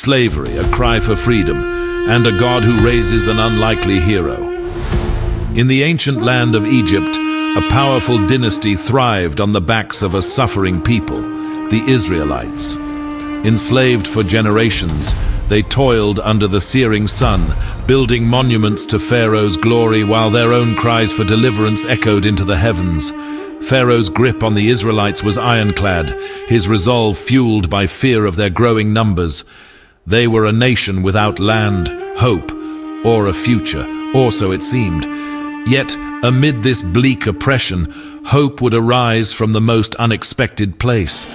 slavery, a cry for freedom, and a God who raises an unlikely hero. In the ancient land of Egypt, a powerful dynasty thrived on the backs of a suffering people, the Israelites. Enslaved for generations, they toiled under the searing sun, building monuments to Pharaoh's glory while their own cries for deliverance echoed into the heavens. Pharaoh's grip on the Israelites was ironclad, his resolve fueled by fear of their growing numbers. They were a nation without land, hope, or a future, or so it seemed. Yet, amid this bleak oppression, hope would arise from the most unexpected place,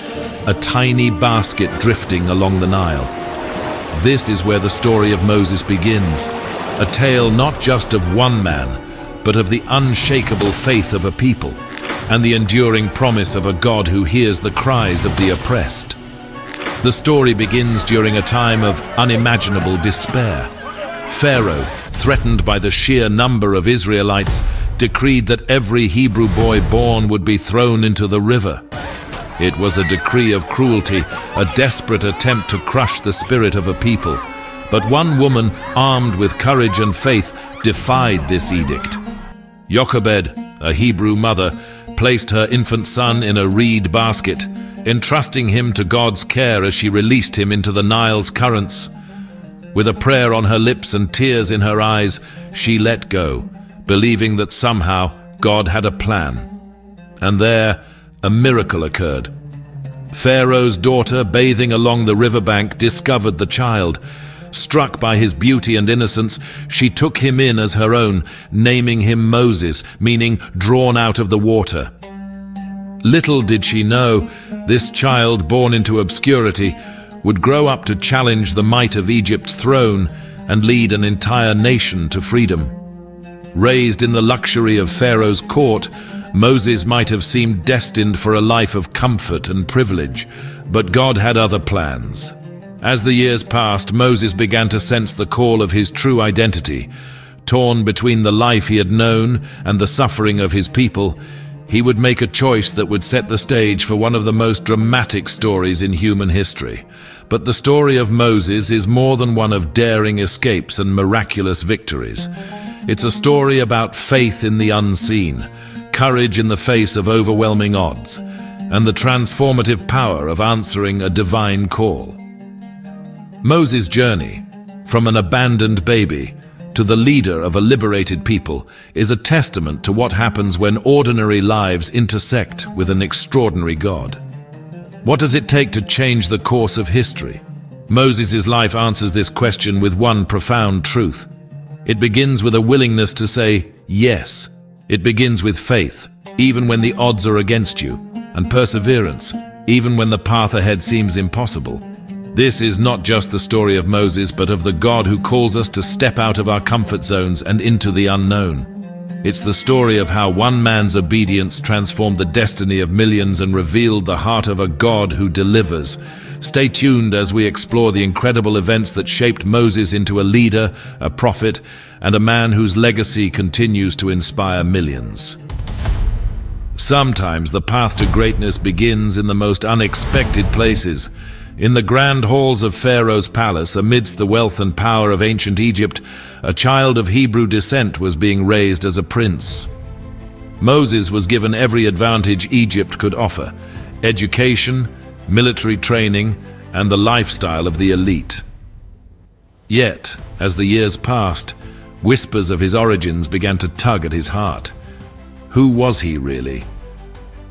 a tiny basket drifting along the Nile. This is where the story of Moses begins, a tale not just of one man, but of the unshakable faith of a people, and the enduring promise of a God who hears the cries of the oppressed. The story begins during a time of unimaginable despair. Pharaoh, threatened by the sheer number of Israelites, decreed that every Hebrew boy born would be thrown into the river. It was a decree of cruelty, a desperate attempt to crush the spirit of a people. But one woman, armed with courage and faith, defied this edict. Jochebed, a Hebrew mother, placed her infant son in a reed basket, entrusting him to God's care as she released him into the Nile's currents. With a prayer on her lips and tears in her eyes, she let go, believing that somehow God had a plan. And there, a miracle occurred. Pharaoh's daughter, bathing along the riverbank, discovered the child. Struck by his beauty and innocence, she took him in as her own, naming him Moses, meaning drawn out of the water. Little did she know, this child born into obscurity would grow up to challenge the might of Egypt's throne and lead an entire nation to freedom. Raised in the luxury of Pharaoh's court, Moses might have seemed destined for a life of comfort and privilege, but God had other plans. As the years passed, Moses began to sense the call of his true identity. Torn between the life he had known and the suffering of his people, he would make a choice that would set the stage for one of the most dramatic stories in human history. But the story of Moses is more than one of daring escapes and miraculous victories. It's a story about faith in the unseen, courage in the face of overwhelming odds, and the transformative power of answering a divine call. Moses' journey, from an abandoned baby to the leader of a liberated people, is a testament to what happens when ordinary lives intersect with an extraordinary God. What does it take to change the course of history? Moses' life answers this question with one profound truth. It begins with a willingness to say yes. It begins with faith, even when the odds are against you, and perseverance, even when the path ahead seems impossible. This is not just the story of Moses, but of the God who calls us to step out of our comfort zones and into the unknown. It's the story of how one man's obedience transformed the destiny of millions and revealed the heart of a God who delivers. Stay tuned as we explore the incredible events that shaped Moses into a leader, a prophet, and a man whose legacy continues to inspire millions. Sometimes the path to greatness begins in the most unexpected places. In the grand halls of Pharaoh's palace, amidst the wealth and power of ancient Egypt, a child of Hebrew descent was being raised as a prince. Moses was given every advantage Egypt could offer: education, military training, and the lifestyle of the elite. Yet, as the years passed, whispers of his origins began to tug at his heart. Who was he really?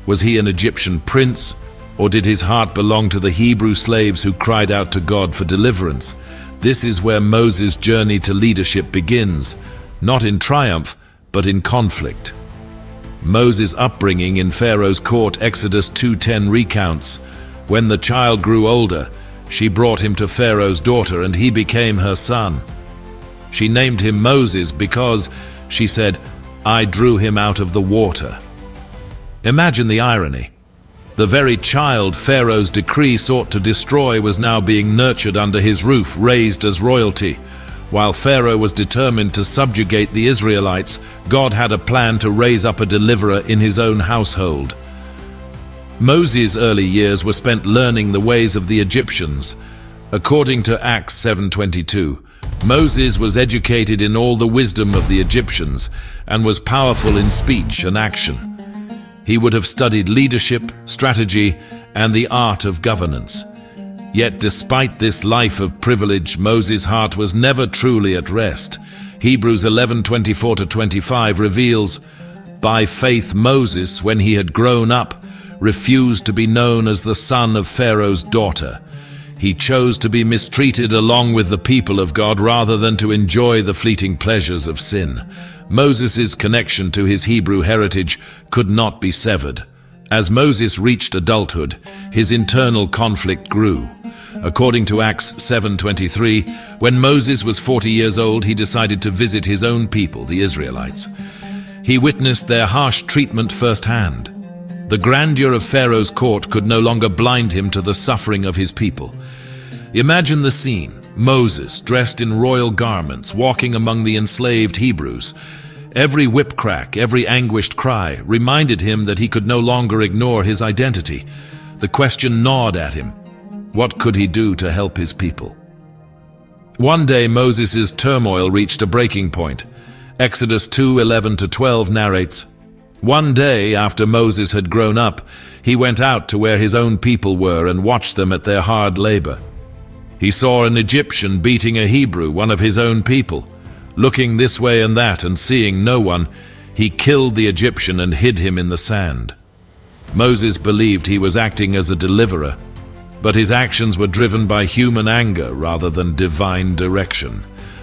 Was he an Egyptian prince? Or did his heart belong to the Hebrew slaves who cried out to God for deliverance? This is where Moses' journey to leadership begins, not in triumph, but in conflict. Moses' upbringing in Pharaoh's court, Exodus 2:10 recounts, "When the child grew older, she brought him to Pharaoh's daughter, and he became her son. She named him Moses because, she said, I drew him out of the water." Imagine the irony. The very child Pharaoh's decree sought to destroy was now being nurtured under his roof, raised as royalty. While Pharaoh was determined to subjugate the Israelites, God had a plan to raise up a deliverer in his own household. Moses' early years were spent learning the ways of the Egyptians. According to Acts 7:22, Moses was educated in all the wisdom of the Egyptians and was powerful in speech and action. He would have studied leadership, strategy, and the art of governance. Yet despite this life of privilege, Moses' heart was never truly at rest. Hebrews 11:24-25 reveals, "By faith Moses, when he had grown up, refused to be known as the son of Pharaoh's daughter. He chose to be mistreated along with the people of God rather than to enjoy the fleeting pleasures of sin." Moses' connection to his Hebrew heritage could not be severed. As Moses reached adulthood, his internal conflict grew. According to Acts 7:23, when Moses was 40 years old, he decided to visit his own people, the Israelites. He witnessed their harsh treatment firsthand. The grandeur of Pharaoh's court could no longer blind him to the suffering of his people. Imagine the scene: Moses, dressed in royal garments, walking among the enslaved Hebrews. Every whip crack, every anguished cry reminded him that he could no longer ignore his identity. The question gnawed at him: what could he do to help his people? One day Moses' turmoil reached a breaking point. Exodus 2:11-12 narrates, "One day after Moses had grown up, he went out to where his own people were and watched them at their hard labor. He saw an Egyptian beating a Hebrew, one of his own people. Looking this way and that and seeing no one, he killed the Egyptian and hid him in the sand." Moses believed he was acting as a deliverer, but his actions were driven by human anger rather than divine direction.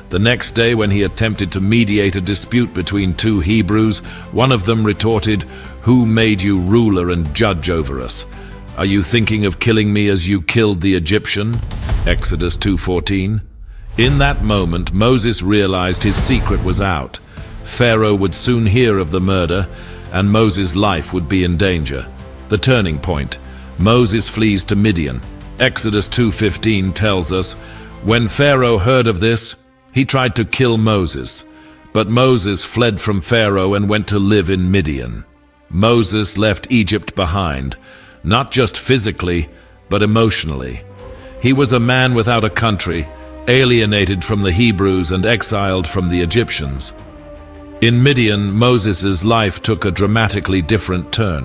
The next day, when he attempted to mediate a dispute between two Hebrews, one of them retorted, "Who made you ruler and judge over us? Are you thinking of killing me as you killed the Egyptian?" Exodus 2:14. In that moment, Moses realized his secret was out. Pharaoh would soon hear of the murder, and Moses' life would be in danger. The turning point: Moses flees to Midian. Exodus 2:15 tells us, "When Pharaoh heard of this, he tried to kill Moses, but Moses fled from Pharaoh and went to live in Midian." Moses left Egypt behind, not just physically, but emotionally. He was a man without a country, alienated from the Hebrews and exiled from the Egyptians. In Midian, Moses' life took a dramatically different turn.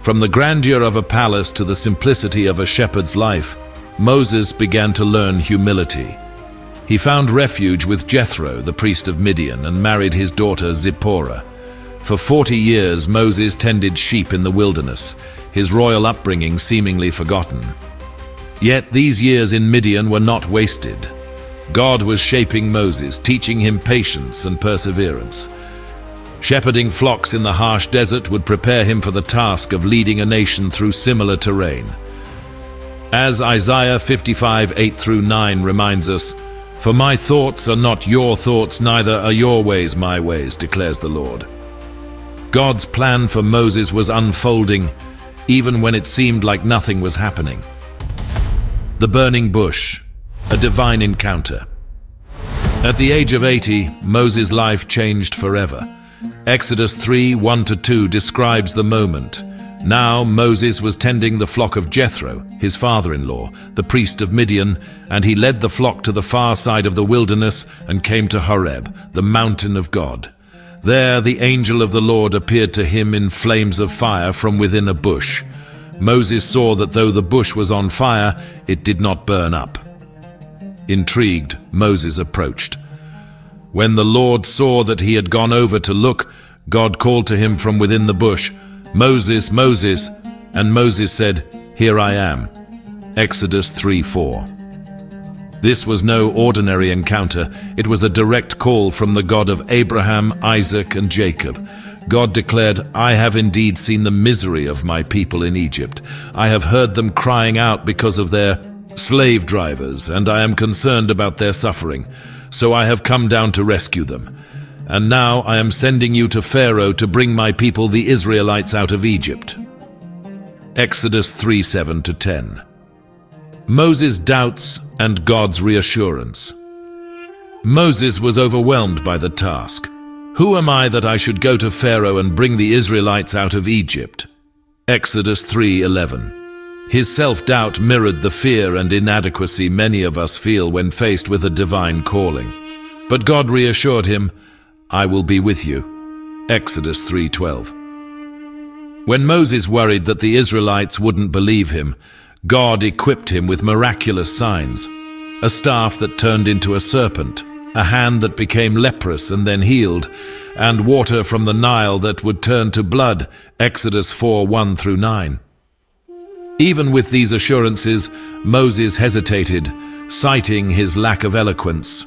From the grandeur of a palace to the simplicity of a shepherd's life, Moses began to learn humility. He found refuge with Jethro, the priest of Midian, and married his daughter Zipporah. For 40 years, Moses tended sheep in the wilderness, his royal upbringing seemingly forgotten. Yet these years in Midian were not wasted. God was shaping Moses, teaching him patience and perseverance. Shepherding flocks in the harsh desert would prepare him for the task of leading a nation through similar terrain. As Isaiah 55:8-9 reminds us, "For my thoughts are not your thoughts, neither are your ways my ways, declares the Lord." God's plan for Moses was unfolding, even when it seemed like nothing was happening. The burning bush, a divine encounter. At the age of 80, Moses' life changed forever. Exodus 3:1-2 describes the moment. Now Moses was tending the flock of Jethro, his father-in-law, the priest of Midian, and he led the flock to the far side of the wilderness and came to Horeb, the mountain of God. There the angel of the Lord appeared to him in flames of fire from within a bush. Moses saw that though the bush was on fire, it did not burn up. Intrigued, Moses approached. When the Lord saw that he had gone over to look, God called to him from within the bush, "Moses, Moses," and Moses said, "Here I am." Exodus 3:4. This was no ordinary encounter. It was a direct call from the God of Abraham, Isaac, and Jacob. God declared, "I have indeed seen the misery of my people in Egypt. I have heard them crying out because of their slave drivers, and I am concerned about their suffering. So I have come down to rescue them. And now I am sending you to Pharaoh to bring my people, the Israelites, out of Egypt." Exodus 3:7-10. Moses' doubts and God's reassurance. Moses was overwhelmed by the task. "Who am I that I should go to Pharaoh and bring the Israelites out of Egypt?" Exodus 3:11. His self-doubt mirrored the fear and inadequacy many of us feel when faced with a divine calling. But God reassured him, "I will be with you." Exodus 3:12. When Moses worried that the Israelites wouldn't believe him, God equipped him with miraculous signs: a staff that turned into a serpent, a hand that became leprous and then healed, and water from the Nile that would turn to blood. Exodus 4:1-9. Even with these assurances, Moses hesitated, citing his lack of eloquence.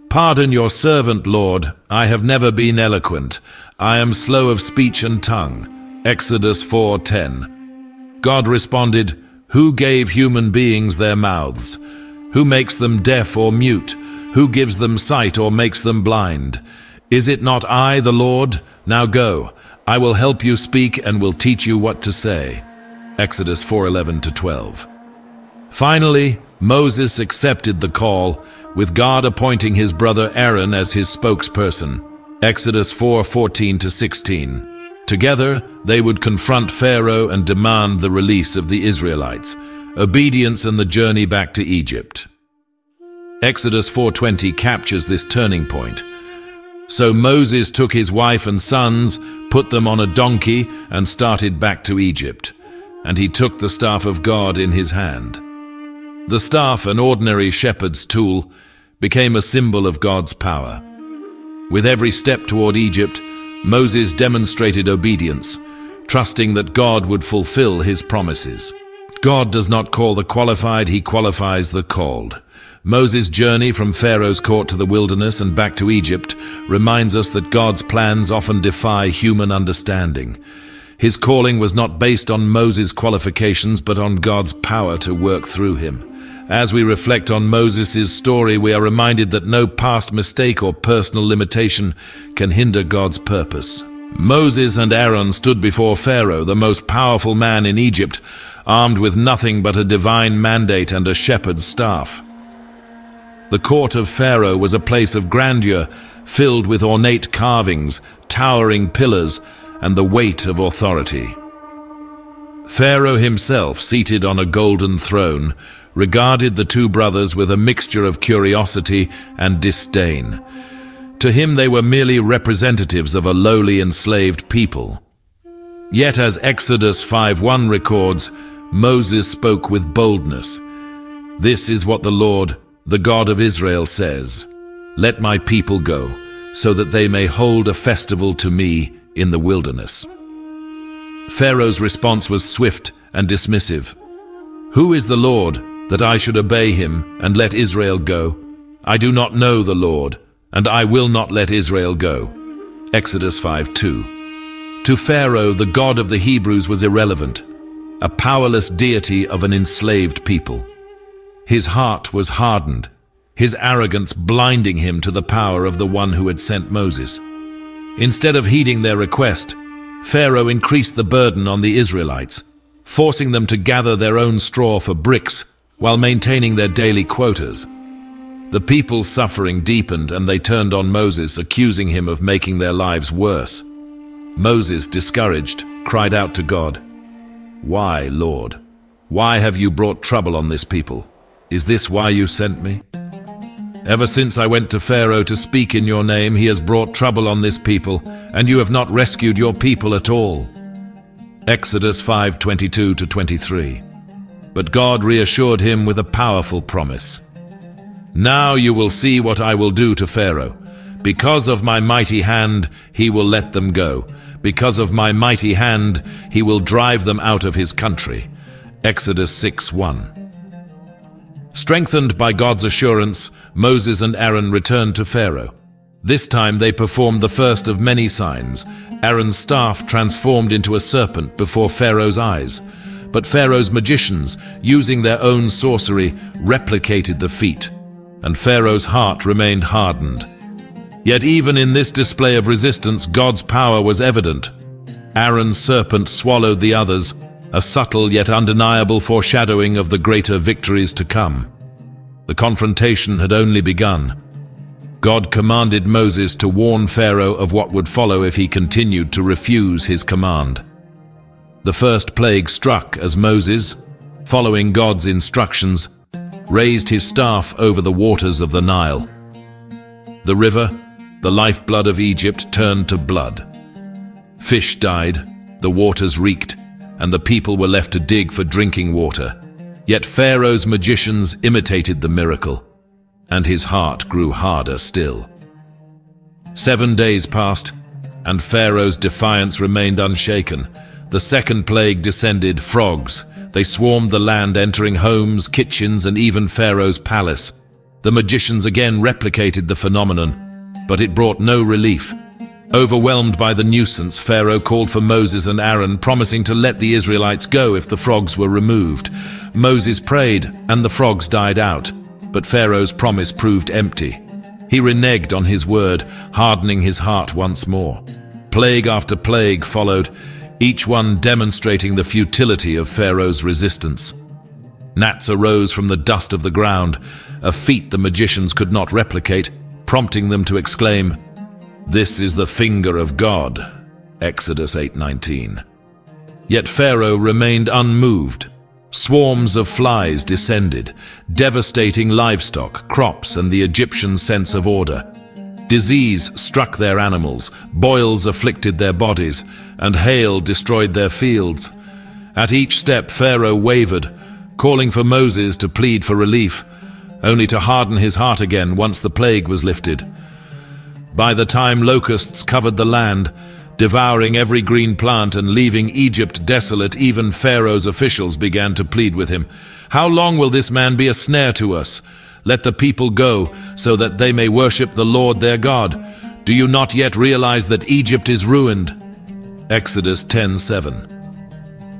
"Pardon your servant, Lord. I have never been eloquent. I am slow of speech and tongue." Exodus 4:10. God responded, "Who gave human beings their mouths? Who makes them deaf or mute? Who gives them sight or makes them blind? Is it not I, the Lord? Now go. I will help you speak and will teach you what to say." Exodus 4:11-12. Finally, Moses accepted the call, with God appointing his brother Aaron as his spokesperson. Exodus 4:14-16. Together, they would confront Pharaoh and demand the release of the Israelites, obedience and the journey back to Egypt. Exodus 4:20 captures this turning point. So Moses took his wife and sons, put them on a donkey, and started back to Egypt. And he took the staff of God in his hand. The staff, an ordinary shepherd's tool, became a symbol of God's power. With every step toward Egypt, Moses demonstrated obedience, trusting that God would fulfill his promises. God does not call the qualified, he qualifies the called. Moses' journey from Pharaoh's court to the wilderness and back to Egypt reminds us that God's plans often defy human understanding. His calling was not based on Moses' qualifications, but on God's power to work through him. As we reflect on Moses' story, we are reminded that no past mistake or personal limitation can hinder God's purpose. Moses and Aaron stood before Pharaoh, the most powerful man in Egypt, armed with nothing but a divine mandate and a shepherd's staff. The court of Pharaoh was a place of grandeur, filled with ornate carvings, towering pillars, and the weight of authority. Pharaoh himself, seated on a golden throne, regarded the two brothers with a mixture of curiosity and disdain. To him they were merely representatives of a lowly enslaved people. Yet as Exodus 5:1 records, Moses spoke with boldness. "This is what the Lord, the God of Israel, says, Let my people go, so that they may hold a festival to me in the wilderness." Pharaoh's response was swift and dismissive. "Who is the Lord, that I should obey him and let Israel go? I do not know the Lord, and I will not let Israel go." Exodus 5:2. To Pharaoh, the God of the Hebrews was irrelevant, a powerless deity of an enslaved people. His heart was hardened, his arrogance blinding him to the power of the one who had sent Moses. Instead of heeding their request, Pharaoh increased the burden on the Israelites, forcing them to gather their own straw for bricks while maintaining their daily quotas. The people's suffering deepened, and they turned on Moses, accusing him of making their lives worse. Moses, discouraged, cried out to God, "Why, Lord? Why have you brought trouble on this people? Is this why you sent me? Ever since I went to Pharaoh to speak in your name, he has brought trouble on this people, and you have not rescued your people at all." Exodus 5:22-23. But God reassured him with a powerful promise. "Now you will see what I will do to Pharaoh. Because of my mighty hand, he will let them go. Because of my mighty hand, he will drive them out of his country." Exodus 6:1. Strengthened by God's assurance, Moses and Aaron returned to Pharaoh. This time they performed the first of many signs. Aaron's staff transformed into a serpent before Pharaoh's eyes. But Pharaoh's magicians, using their own sorcery, replicated the feat, and Pharaoh's heart remained hardened. Yet even in this display of resistance, God's power was evident. Aaron's serpent swallowed the others, a subtle yet undeniable foreshadowing of the greater victories to come. The confrontation had only begun. God commanded Moses to warn Pharaoh of what would follow if he continued to refuse his command. The first plague struck as Moses, following God's instructions, raised his staff over the waters of the Nile. The river, the lifeblood of Egypt, turned to blood. Fish died, the waters reeked, and the people were left to dig for drinking water. Yet Pharaoh's magicians imitated the miracle, and his heart grew harder still. 7 days passed, and Pharaoh's defiance remained unshaken. The second plague descended, frogs. They swarmed the land, entering homes, kitchens, and even Pharaoh's palace. The magicians again replicated the phenomenon, but it brought no relief. Overwhelmed by the nuisance, Pharaoh called for Moses and Aaron, promising to let the Israelites go if the frogs were removed. Moses prayed, and the frogs died out, but Pharaoh's promise proved empty. He reneged on his word, hardening his heart once more. Plague after plague followed, each one demonstrating the futility of Pharaoh's resistance. Gnats arose from the dust of the ground, a feat the magicians could not replicate, prompting them to exclaim, "This is the finger of God." Exodus 8:19. Yet Pharaoh remained unmoved. Swarms of flies descended, devastating livestock, crops, and the Egyptian sense of order. Disease struck their animals, boils afflicted their bodies, and hail destroyed their fields. At each step Pharaoh wavered, calling for Moses to plead for relief, only to harden his heart again once the plague was lifted. By the time locusts covered the land, devouring every green plant and leaving Egypt desolate, even Pharaoh's officials began to plead with him. "How long will this man be a snare to us? Let the people go, so that they may worship the Lord their God. Do you not yet realize that Egypt is ruined?" Exodus 10:7.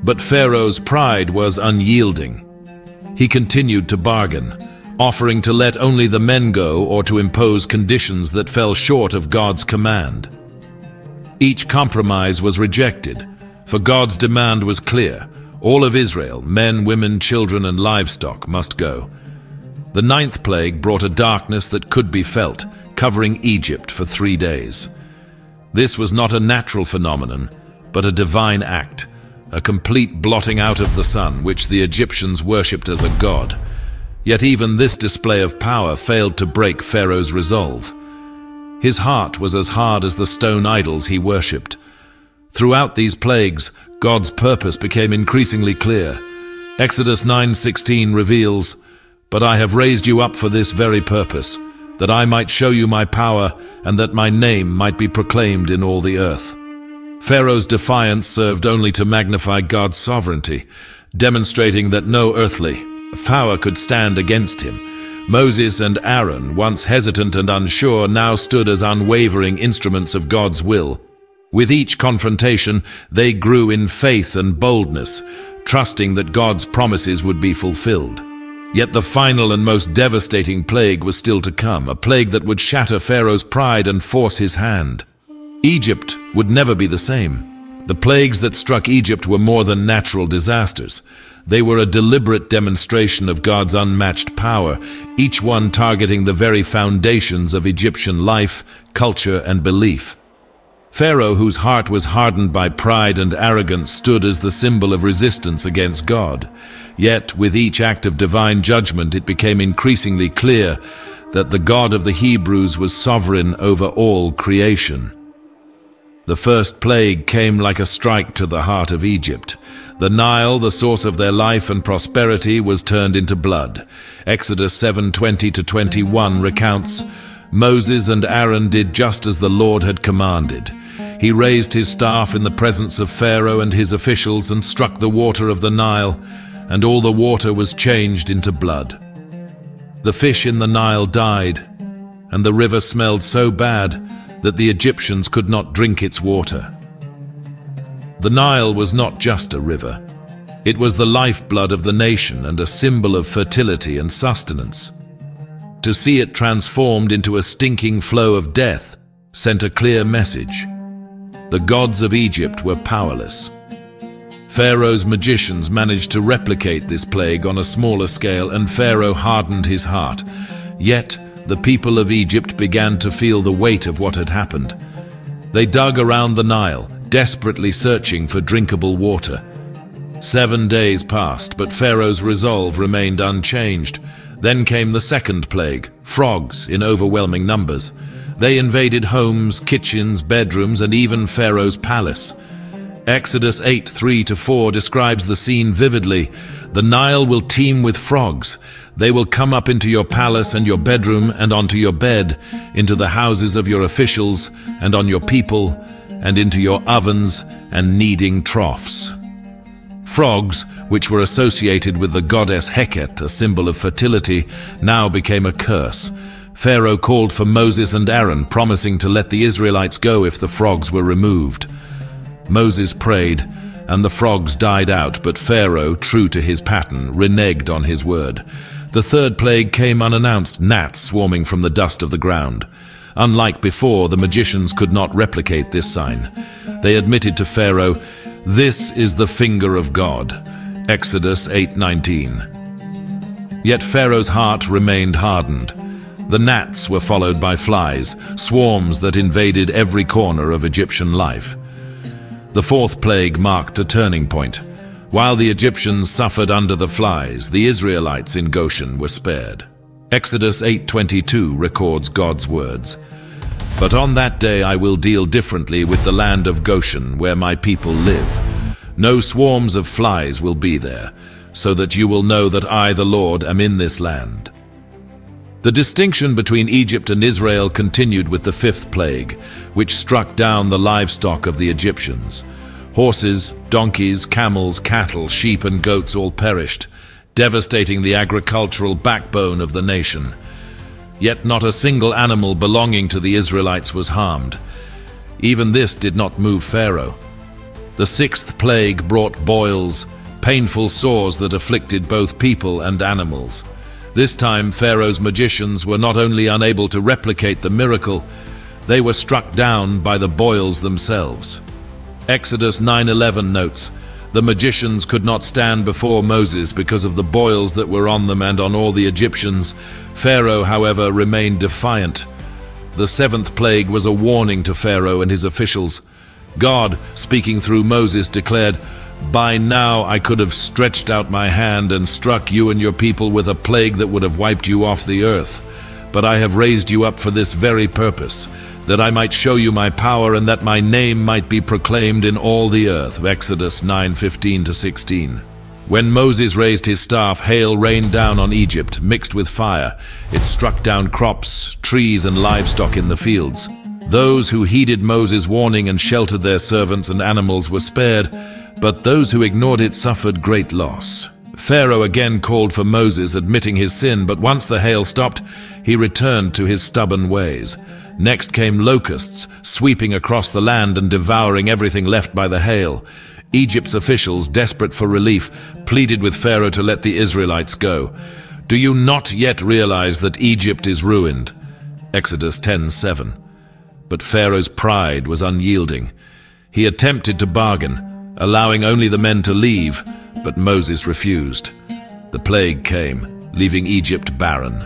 But Pharaoh's pride was unyielding. He continued to bargain, offering to let only the men go or to impose conditions that fell short of God's command. Each compromise was rejected, for God's demand was clear. All of Israel, men, women, children, and livestock, must go. The 9th plague brought a darkness that could be felt, covering Egypt for 3 days. This was not a natural phenomenon, but a divine act, a complete blotting out of the sun, which the Egyptians worshipped as a god. Yet even this display of power failed to break Pharaoh's resolve. His heart was as hard as the stone idols he worshipped. Throughout these plagues, God's purpose became increasingly clear. Exodus 9:16 reveals, "But I have raised you up for this very purpose, that I might show you my power, and that my name might be proclaimed in all the earth." Pharaoh's defiance served only to magnify God's sovereignty, demonstrating that no earthly power could stand against him. Moses and Aaron, once hesitant and unsure, now stood as unwavering instruments of God's will. With each confrontation, they grew in faith and boldness, trusting that God's promises would be fulfilled. Yet the final and most devastating plague was still to come, a plague that would shatter Pharaoh's pride and force his hand. Egypt would never be the same. The plagues that struck Egypt were more than natural disasters. They were a deliberate demonstration of God's unmatched power, each one targeting the very foundations of Egyptian life, culture, and belief. Pharaoh, whose heart was hardened by pride and arrogance, stood as the symbol of resistance against God. Yet, with each act of divine judgment, it became increasingly clear that the God of the Hebrews was sovereign over all creation. The first plague came like a strike to the heart of Egypt. The Nile, the source of their life and prosperity, was turned into blood. Exodus 7:20-21 recounts, "Moses and Aaron did just as the Lord had commanded. He raised his staff in the presence of Pharaoh and his officials and struck the water of the Nile, and all the water was changed into blood. The fish in the Nile died, and the river smelled so bad that the Egyptians could not drink its water." The Nile was not just a river. It was the lifeblood of the nation and a symbol of fertility and sustenance. To see it transformed into a stinking flow of death sent a clear message. The gods of Egypt were powerless. Pharaoh's magicians managed to replicate this plague on a smaller scale, and Pharaoh hardened his heart. Yet, the people of Egypt began to feel the weight of what had happened. They dug around the Nile, desperately searching for drinkable water. 7 days passed, but Pharaoh's resolve remained unchanged. Then came the second plague, frogs in overwhelming numbers. They invaded homes, kitchens, bedrooms, and even Pharaoh's palace. Exodus 8:3-4 describes the scene vividly. The Nile will teem with frogs. They will come up into your palace and your bedroom and onto your bed, into the houses of your officials and on your people, and into your ovens and kneading troughs. Frogs, which were associated with the goddess Heket, a symbol of fertility, now became a curse. Pharaoh called for Moses and Aaron, promising to let the Israelites go if the frogs were removed. Moses prayed, and the frogs died out, but Pharaoh, true to his pattern, reneged on his word. The third plague came unannounced, gnats swarming from the dust of the ground. Unlike before, the magicians could not replicate this sign. They admitted to Pharaoh, "This is the finger of God." Exodus 8:19. Yet Pharaoh's heart remained hardened. The gnats were followed by flies, swarms that invaded every corner of Egyptian life. The fourth plague marked a turning point. While the Egyptians suffered under the flies, the Israelites in Goshen were spared. Exodus 8:22 records God's words, "But on that day I will deal differently with the land of Goshen, where my people live. No swarms of flies will be there, so that you will know that I, the Lord, am in this land." The distinction between Egypt and Israel continued with the fifth plague, which struck down the livestock of the Egyptians. Horses, donkeys, camels, cattle, sheep, and goats all perished, devastating the agricultural backbone of the nation. Yet not a single animal belonging to the Israelites was harmed. Even this did not move Pharaoh. The sixth plague brought boils, painful sores that afflicted both people and animals. This time, Pharaoh's magicians were not only unable to replicate the miracle, they were struck down by the boils themselves. Exodus 9:11 notes, "The magicians could not stand before Moses because of the boils that were on them and on all the Egyptians. Pharaoh, however, remained defiant." The seventh plague was a warning to Pharaoh and his officials. God, speaking through Moses, declared, "By now I could have stretched out my hand and struck you and your people with a plague that would have wiped you off the earth. But I have raised you up for this very purpose, that I might show you my power and that my name might be proclaimed in all the earth." Exodus 9:15-16. When Moses raised his staff, hail rained down on Egypt, mixed with fire. It struck down crops, trees, and livestock in the fields. Those who heeded Moses' warning and sheltered their servants and animals were spared, but those who ignored it suffered great loss. Pharaoh again called for Moses, admitting his sin, but once the hail stopped, he returned to his stubborn ways. Next came locusts, sweeping across the land and devouring everything left by the hail. Egypt's officials, desperate for relief, pleaded with Pharaoh to let the Israelites go. "Do you not yet realize that Egypt is ruined?" Exodus 10:7. But Pharaoh's pride was unyielding. He attempted to bargain, allowing only the men to leave, but Moses refused. The plague came, leaving Egypt barren.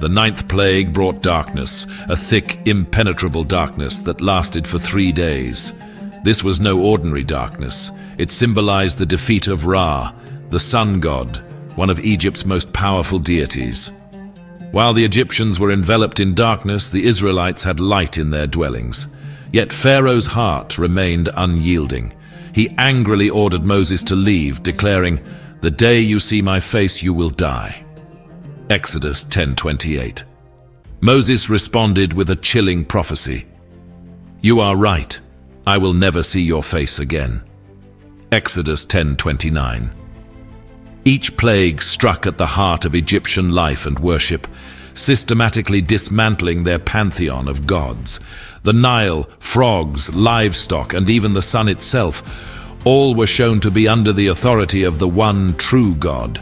The ninth plague brought darkness, a thick, impenetrable darkness that lasted for 3 days. This was no ordinary darkness. It symbolized the defeat of Ra, the sun god, one of Egypt's most powerful deities. While the Egyptians were enveloped in darkness, the Israelites had light in their dwellings. Yet Pharaoh's heart remained unyielding. He angrily ordered Moses to leave, declaring, "The day you see my face, you will die." Exodus 10:28. Moses responded with a chilling prophecy. "You are right. I will never see your face again." Exodus 10:29. Each plague struck at the heart of Egyptian life and worship, systematically dismantling their pantheon of gods. The Nile, frogs, livestock, and even the sun itself, all were shown to be under the authority of the one true God.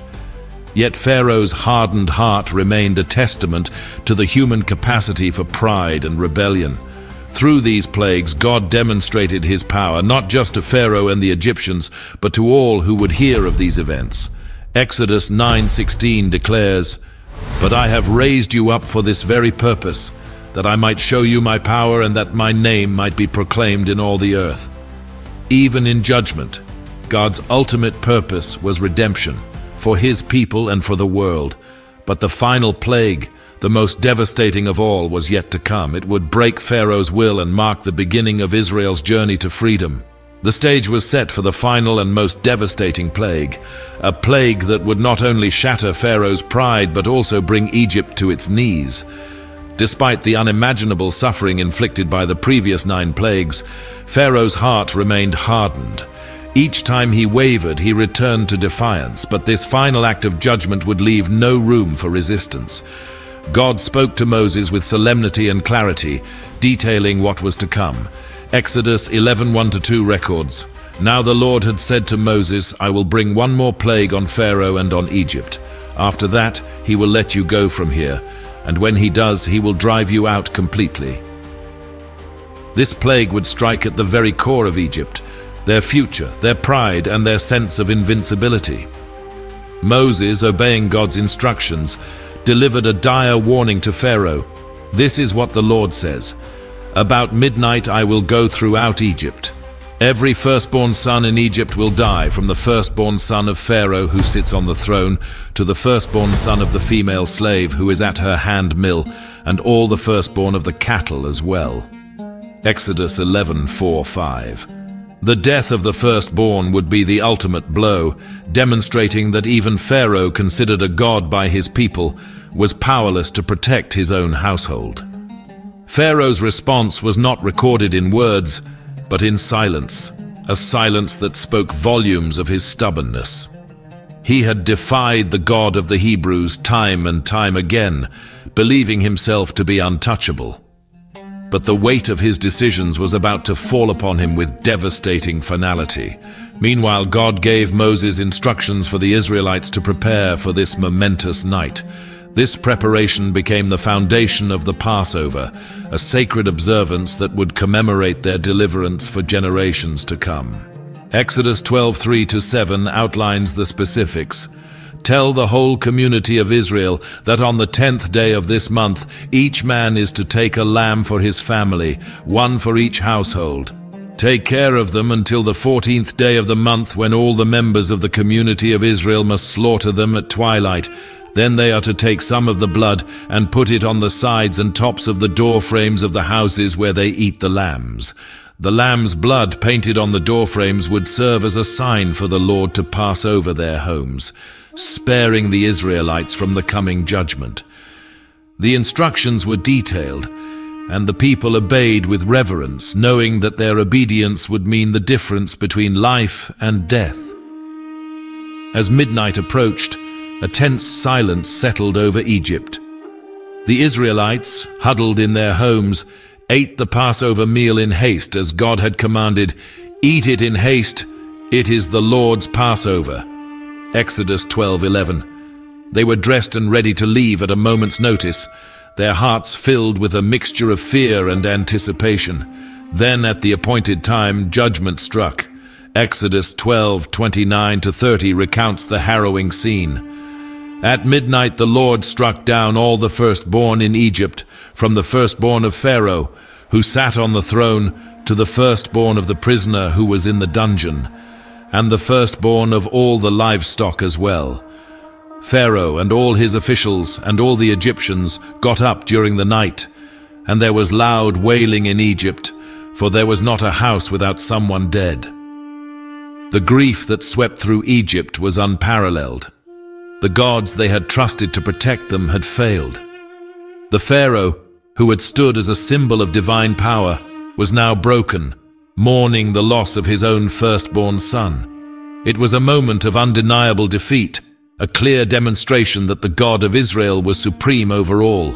Yet Pharaoh's hardened heart remained a testament to the human capacity for pride and rebellion. Through these plagues, God demonstrated his power, not just to Pharaoh and the Egyptians, but to all who would hear of these events. Exodus 9:16 declares, "But I have raised you up for this very purpose, that I might show you my power and that my name might be proclaimed in all the earth." Even in judgment, God's ultimate purpose was redemption, for his people and for the world. But the final plague, the most devastating of all, was yet to come. It would break Pharaoh's will and mark the beginning of Israel's journey to freedom. The stage was set for the final and most devastating plague, a plague that would not only shatter Pharaoh's pride but also bring Egypt to its knees. Despite the unimaginable suffering inflicted by the previous 9 plagues, Pharaoh's heart remained hardened. Each time he wavered, he returned to defiance, but this final act of judgment would leave no room for resistance. God spoke to Moses with solemnity and clarity, detailing what was to come. Exodus 11:1-2 records, "Now the Lord had said to Moses, I will bring one more plague on Pharaoh and on Egypt. After that, he will let you go from here, and when he does, he will drive you out completely." This plague would strike at the very core of Egypt, their future, their pride, and their sense of invincibility. Moses, obeying God's instructions, delivered a dire warning to Pharaoh. "This is what the Lord says. About midnight I will go throughout Egypt. Every firstborn son in Egypt will die, from the firstborn son of Pharaoh who sits on the throne to the firstborn son of the female slave who is at her hand mill, and all the firstborn of the cattle as well." Exodus 11:4-5. The death of the firstborn would be the ultimate blow, demonstrating that even Pharaoh, considered a god by his people, was powerless to protect his own household. Pharaoh's response was not recorded in words, but in silence, a silence that spoke volumes of his stubbornness. He had defied the God of the Hebrews time and time again, believing himself to be untouchable. But the weight of his decisions was about to fall upon him with devastating finality. Meanwhile, God gave Moses instructions for the Israelites to prepare for this momentous night. This preparation became the foundation of the Passover, a sacred observance that would commemorate their deliverance for generations to come. Exodus 12:3-7 outlines the specifics. "Tell the whole community of Israel that on the 10th day of this month, each man is to take a lamb for his family, one for each household. Take care of them until the 14th day of the month, when all the members of the community of Israel must slaughter them at twilight. Then they are to take some of the blood and put it on the sides and tops of the door frames of the houses where they eat the lambs. The lamb's blood painted on the door frames would serve as a sign for the Lord to pass over their homes, sparing the Israelites from the coming judgment." The instructions were detailed, and the people obeyed with reverence, knowing that their obedience would mean the difference between life and death. As midnight approached, a tense silence settled over Egypt. The Israelites, huddled in their homes, ate the Passover meal in haste as God had commanded. "Eat it in haste, it is the Lord's Passover." Exodus 12:11. They were dressed and ready to leave at a moment's notice, their hearts filled with a mixture of fear and anticipation. Then, at the appointed time, judgment struck. Exodus 12:29-30 recounts the harrowing scene. "At midnight the Lord struck down all the firstborn in Egypt, from the firstborn of Pharaoh, who sat on the throne, to the firstborn of the prisoner who was in the dungeon, and the firstborn of all the livestock as well. Pharaoh and all his officials and all the Egyptians got up during the night, and there was loud wailing in Egypt, for there was not a house without someone dead." The grief that swept through Egypt was unparalleled. The gods they had trusted to protect them had failed. The Pharaoh, who had stood as a symbol of divine power, was now broken, mourning the loss of his own firstborn son. It was a moment of undeniable defeat, a clear demonstration that the God of Israel was supreme over all.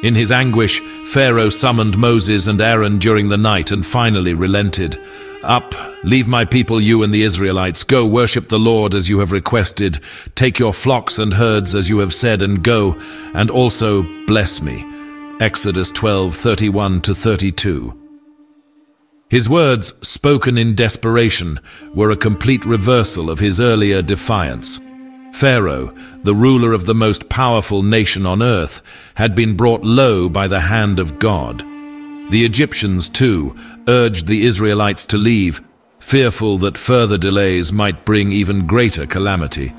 In his anguish, Pharaoh summoned Moses and Aaron during the night and finally relented. "Up, leave my people, you and the Israelites. Go worship the Lord as you have requested. Take your flocks and herds as you have said, and go, and also bless me." Exodus 12:31-32. His words, spoken in desperation, were a complete reversal of his earlier defiance. Pharaoh, the ruler of the most powerful nation on earth, had been brought low by the hand of God. The Egyptians, too, urged the Israelites to leave. fearful that further delays might bring even greater calamity.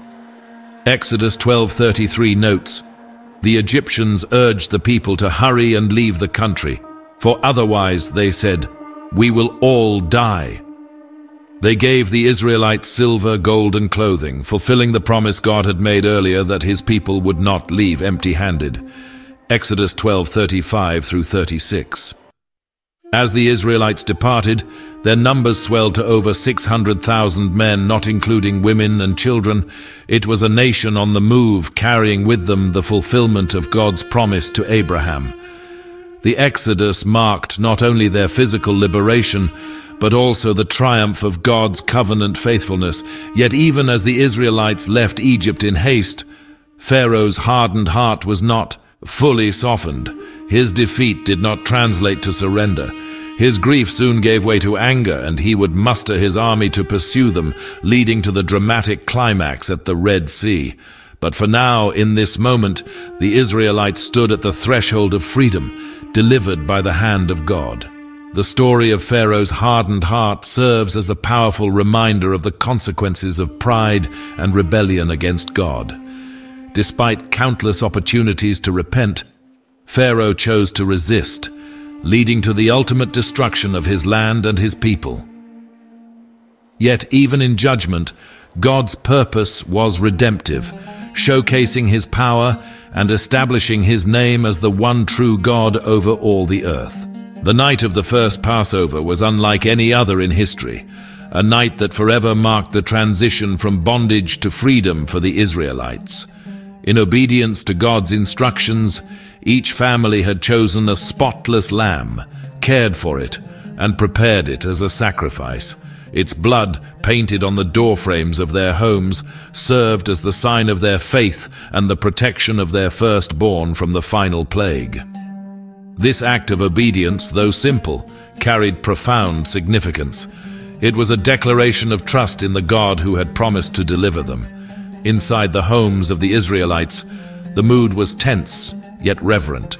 Exodus 12:33 notes, "The Egyptians urged the people to hurry and leave the country, for otherwise, they said, we will all die." They gave the Israelites silver, gold, and clothing, fulfilling the promise God had made earlier that his people would not leave empty-handed. Exodus 12:35-36. As the Israelites departed, their numbers swelled to over 600,000 men, not including women and children. It was a nation on the move, carrying with them the fulfillment of God's promise to Abraham. The Exodus marked not only their physical liberation, but also the triumph of God's covenant faithfulness. Yet even as the Israelites left Egypt in haste, Pharaoh's hardened heart was not fully softened. His defeat did not translate to surrender. His grief soon gave way to anger, and he would muster his army to pursue them, leading to the dramatic climax at the Red Sea. But for now, in this moment, the Israelites stood at the threshold of freedom, delivered by the hand of God. The story of Pharaoh's hardened heart serves as a powerful reminder of the consequences of pride and rebellion against God. Despite countless opportunities to repent, Pharaoh chose to resist, leading to the ultimate destruction of his land and his people. Yet even in judgment, God's purpose was redemptive, showcasing his power and establishing his name as the one true God over all the earth. The night of the first Passover was unlike any other in history, a night that forever marked the transition from bondage to freedom for the Israelites. In obedience to God's instructions, each family had chosen a spotless lamb, cared for it, and prepared it as a sacrifice. Its blood, painted on the doorframes of their homes, served as the sign of their faith and the protection of their firstborn from the final plague. This act of obedience, though simple, carried profound significance. It was a declaration of trust in the God who had promised to deliver them. Inside the homes of the Israelites, the mood was tense, yet reverent.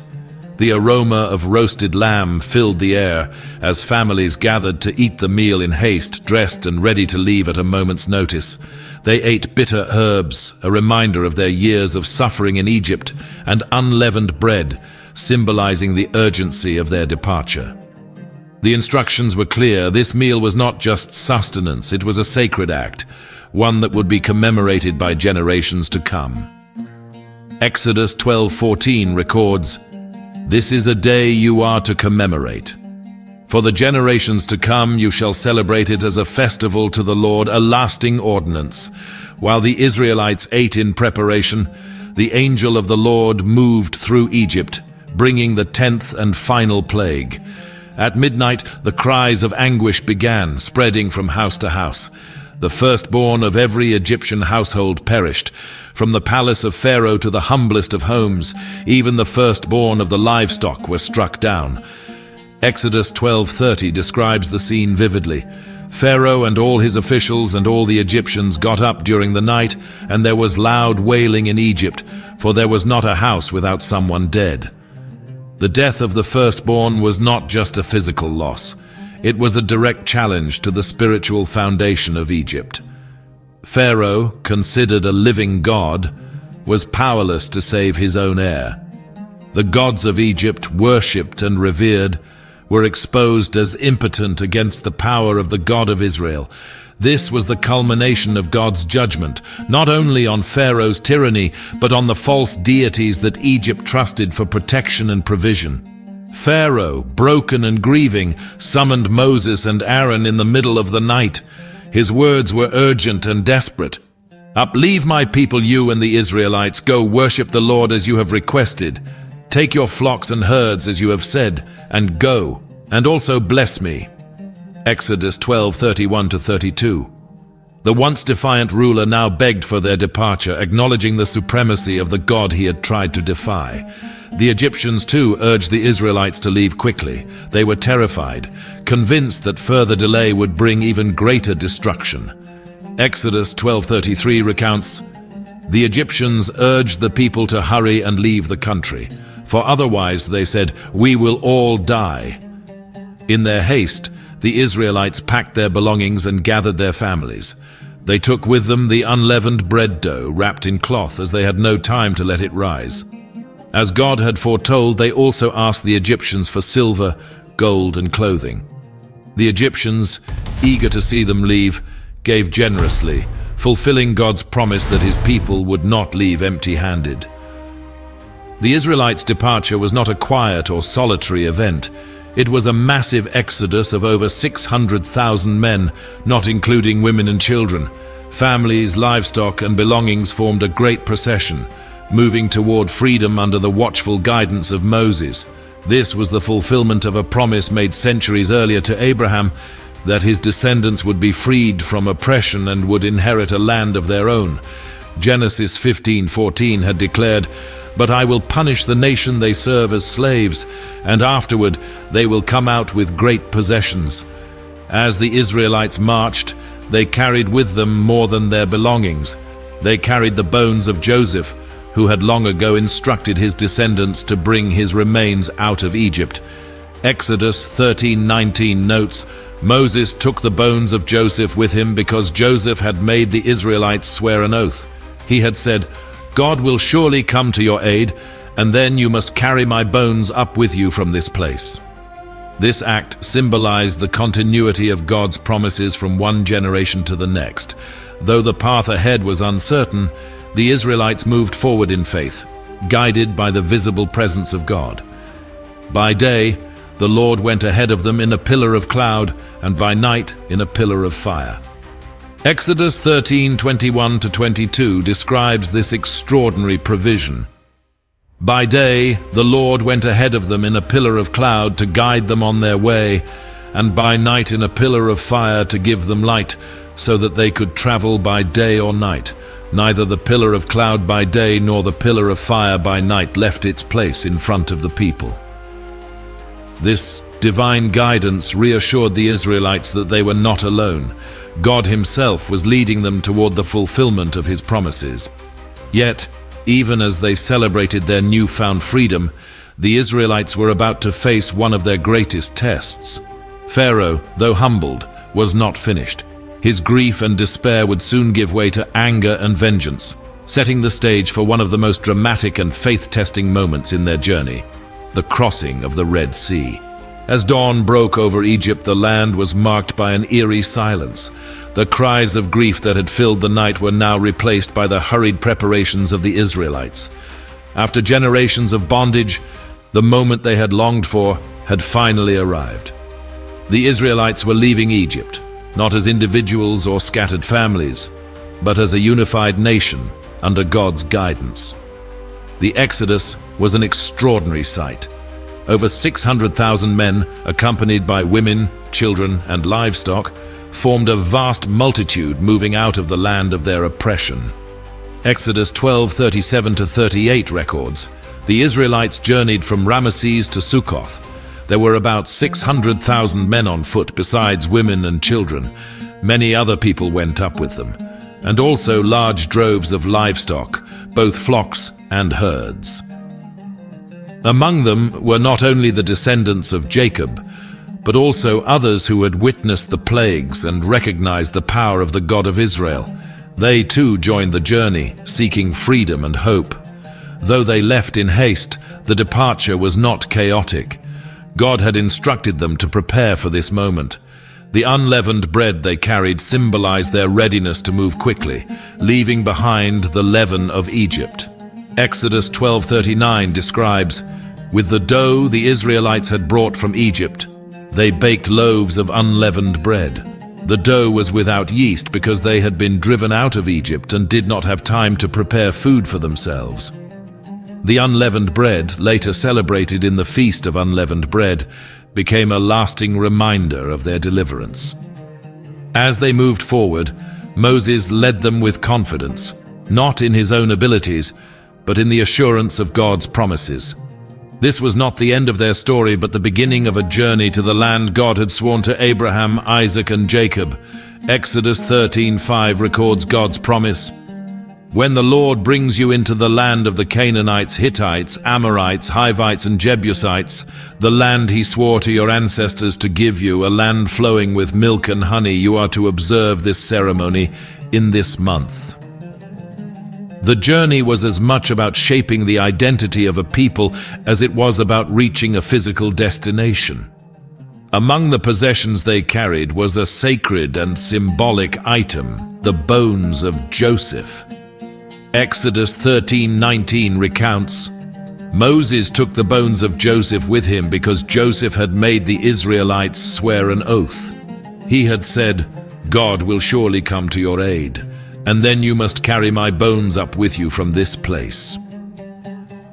The aroma of roasted lamb filled the air as families gathered to eat the meal in haste, dressed and ready to leave at a moment's notice. They ate bitter herbs, a reminder of their years of suffering in Egypt, and unleavened bread, symbolizing the urgency of their departure. The instructions were clear. This meal was not just sustenance, it was a sacred act, one that would be commemorated by generations to come. Exodus 12:14 records, "This is a day you are to commemorate. For the generations to come you shall celebrate it as a festival to the Lord, a lasting ordinance." While the Israelites ate in preparation, the angel of the Lord moved through Egypt, bringing the 10th and final plague. At midnight, the cries of anguish began, spreading from house to house. The firstborn of every Egyptian household perished. From the palace of Pharaoh to the humblest of homes, even the firstborn of the livestock were struck down. Exodus 12:30 describes the scene vividly. Pharaoh and all his officials and all the Egyptians got up during the night, and there was loud wailing in Egypt, for there was not a house without someone dead. The death of the firstborn was not just a physical loss. It was a direct challenge to the spiritual foundation of Egypt. Pharaoh, considered a living god, was powerless to save his own heir. The gods of Egypt, worshipped and revered, were exposed as impotent against the power of the God of Israel. This was the culmination of God's judgment, not only on Pharaoh's tyranny, but on the false deities that Egypt trusted for protection and provision. Pharaoh, broken and grieving, summoned Moses and Aaron in the middle of the night. His words were urgent and desperate. "Up, leave my people, you and the Israelites. Go worship the Lord as you have requested. Take your flocks and herds as you have said, and go, and also bless me." Exodus 12:31-32. The once defiant ruler now begged for their departure, acknowledging the supremacy of the God he had tried to defy. The Egyptians too urged the Israelites to leave quickly. They were terrified, convinced that further delay would bring even greater destruction. Exodus 12:33 recounts, "The Egyptians urged the people to hurry and leave the country, for otherwise, they said, we will all die." In their haste, the Israelites packed their belongings and gathered their families. They took with them the unleavened bread dough wrapped in cloth, as they had no time to let it rise. As God had foretold, they also asked the Egyptians for silver, gold, and clothing. The Egyptians, eager to see them leave, gave generously, fulfilling God's promise that his people would not leave empty-handed. The Israelites' departure was not a quiet or solitary event. It was a massive exodus of over 600,000 men, not including women and children. Families, livestock, and belongings formed a great procession, moving toward freedom under the watchful guidance of Moses. This was the fulfillment of a promise made centuries earlier to Abraham, that his descendants would be freed from oppression and would inherit a land of their own. Genesis 15:14 had declared, "But I will punish the nation they serve as slaves, and afterward they will come out with great possessions." As the Israelites marched, they carried with them more than their belongings. They carried the bones of Joseph, who had long ago instructed his descendants to bring his remains out of Egypt. Exodus 13:19 notes, "Moses took the bones of Joseph with him because Joseph had made the Israelites swear an oath. He had said, 'God will surely come to your aid, and then you must carry my bones up with you from this place.'" This act symbolized the continuity of God's promises from one generation to the next. Though the path ahead was uncertain, the Israelites moved forward in faith, guided by the visible presence of God. By day, the Lord went ahead of them in a pillar of cloud, and by night in a pillar of fire. Exodus 13:21-22 describes this extraordinary provision. By day, the Lord went ahead of them in a pillar of cloud to guide them on their way, and by night in a pillar of fire to give them light, so that they could travel by day or night. Neither the pillar of cloud by day nor the pillar of fire by night left its place in front of the people. This divine guidance reassured the Israelites that they were not alone. God himself was leading them toward the fulfillment of his promises. Yet, even as they celebrated their newfound freedom, the Israelites were about to face one of their greatest tests. Pharaoh, though humbled, was not finished. His grief and despair would soon give way to anger and vengeance, setting the stage for one of the most dramatic and faith-testing moments in their journey: the crossing of the Red Sea. As dawn broke over Egypt, the land was marked by an eerie silence. The cries of grief that had filled the night were now replaced by the hurried preparations of the Israelites. After generations of bondage, the moment they had longed for had finally arrived. The Israelites were leaving Egypt, not as individuals or scattered families, but as a unified nation under God's guidance. The Exodus was an extraordinary sight. Over 600,000 men, accompanied by women, children, and livestock, formed a vast multitude moving out of the land of their oppression. Exodus 12:37-38 records, the Israelites journeyed from Ramesses to Sukkoth. There were about 600,000 men on foot, besides women and children. Many other people went up with them, and also large droves of livestock, both flocks and herds. Among them were not only the descendants of Jacob, but also others who had witnessed the plagues and recognized the power of the God of Israel. They too joined the journey, seeking freedom and hope. Though they left in haste, the departure was not chaotic. God had instructed them to prepare for this moment. The unleavened bread they carried symbolized their readiness to move quickly, leaving behind the leaven of Egypt. Exodus 12:39 describes, "With the dough the Israelites had brought from Egypt, they baked loaves of unleavened bread." The dough was without yeast because they had been driven out of Egypt and did not have time to prepare food for themselves. The unleavened bread, later celebrated in the Feast of Unleavened Bread, became a lasting reminder of their deliverance. As they moved forward, Moses led them with confidence, not in his own abilities, but in the assurance of God's promises. This was not the end of their story, but the beginning of a journey to the land God had sworn to Abraham, Isaac, and Jacob. Exodus 13:5 records God's promise, When the Lord brings you into the land of the Canaanites, Hittites, Amorites, Hivites, and Jebusites, the land he swore to your ancestors to give you, a land flowing with milk and honey, you are to observe this ceremony in this month. The journey was as much about shaping the identity of a people as it was about reaching a physical destination. Among the possessions they carried was a sacred and symbolic item, the bones of Joseph. Exodus 13:19 recounts, Moses took the bones of Joseph with him because Joseph had made the Israelites swear an oath. He had said, God will surely come to your aid, and then you must carry my bones up with you from this place.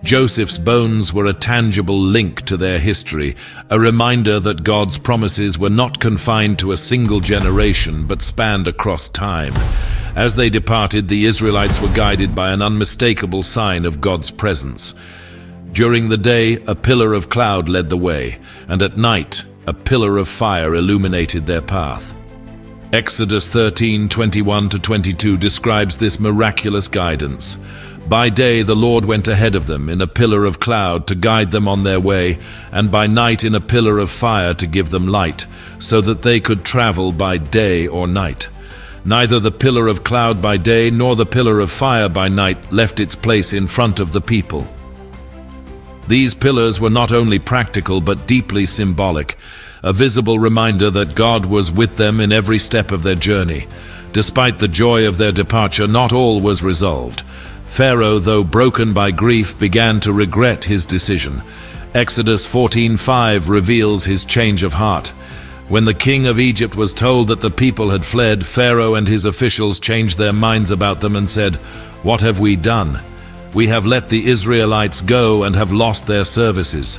Joseph's bones were a tangible link to their history, a reminder that God's promises were not confined to a single generation but spanned across time. As they departed, the Israelites were guided by an unmistakable sign of God's presence. During the day, a pillar of cloud led the way, and at night, a pillar of fire illuminated their path. Exodus 13:21-22 describes this miraculous guidance. By day the Lord went ahead of them in a pillar of cloud to guide them on their way, and by night in a pillar of fire to give them light, so that they could travel by day or night. Neither the pillar of cloud by day nor the pillar of fire by night left its place in front of the people. These pillars were not only practical but deeply symbolic, a visible reminder that God was with them in every step of their journey. Despite the joy of their departure, not all was resolved. Pharaoh, though broken by grief, began to regret his decision. Exodus 14:5 reveals his change of heart. When the king of Egypt was told that the people had fled, Pharaoh and his officials changed their minds about them and said, "What have we done? We have let the Israelites go and have lost their services."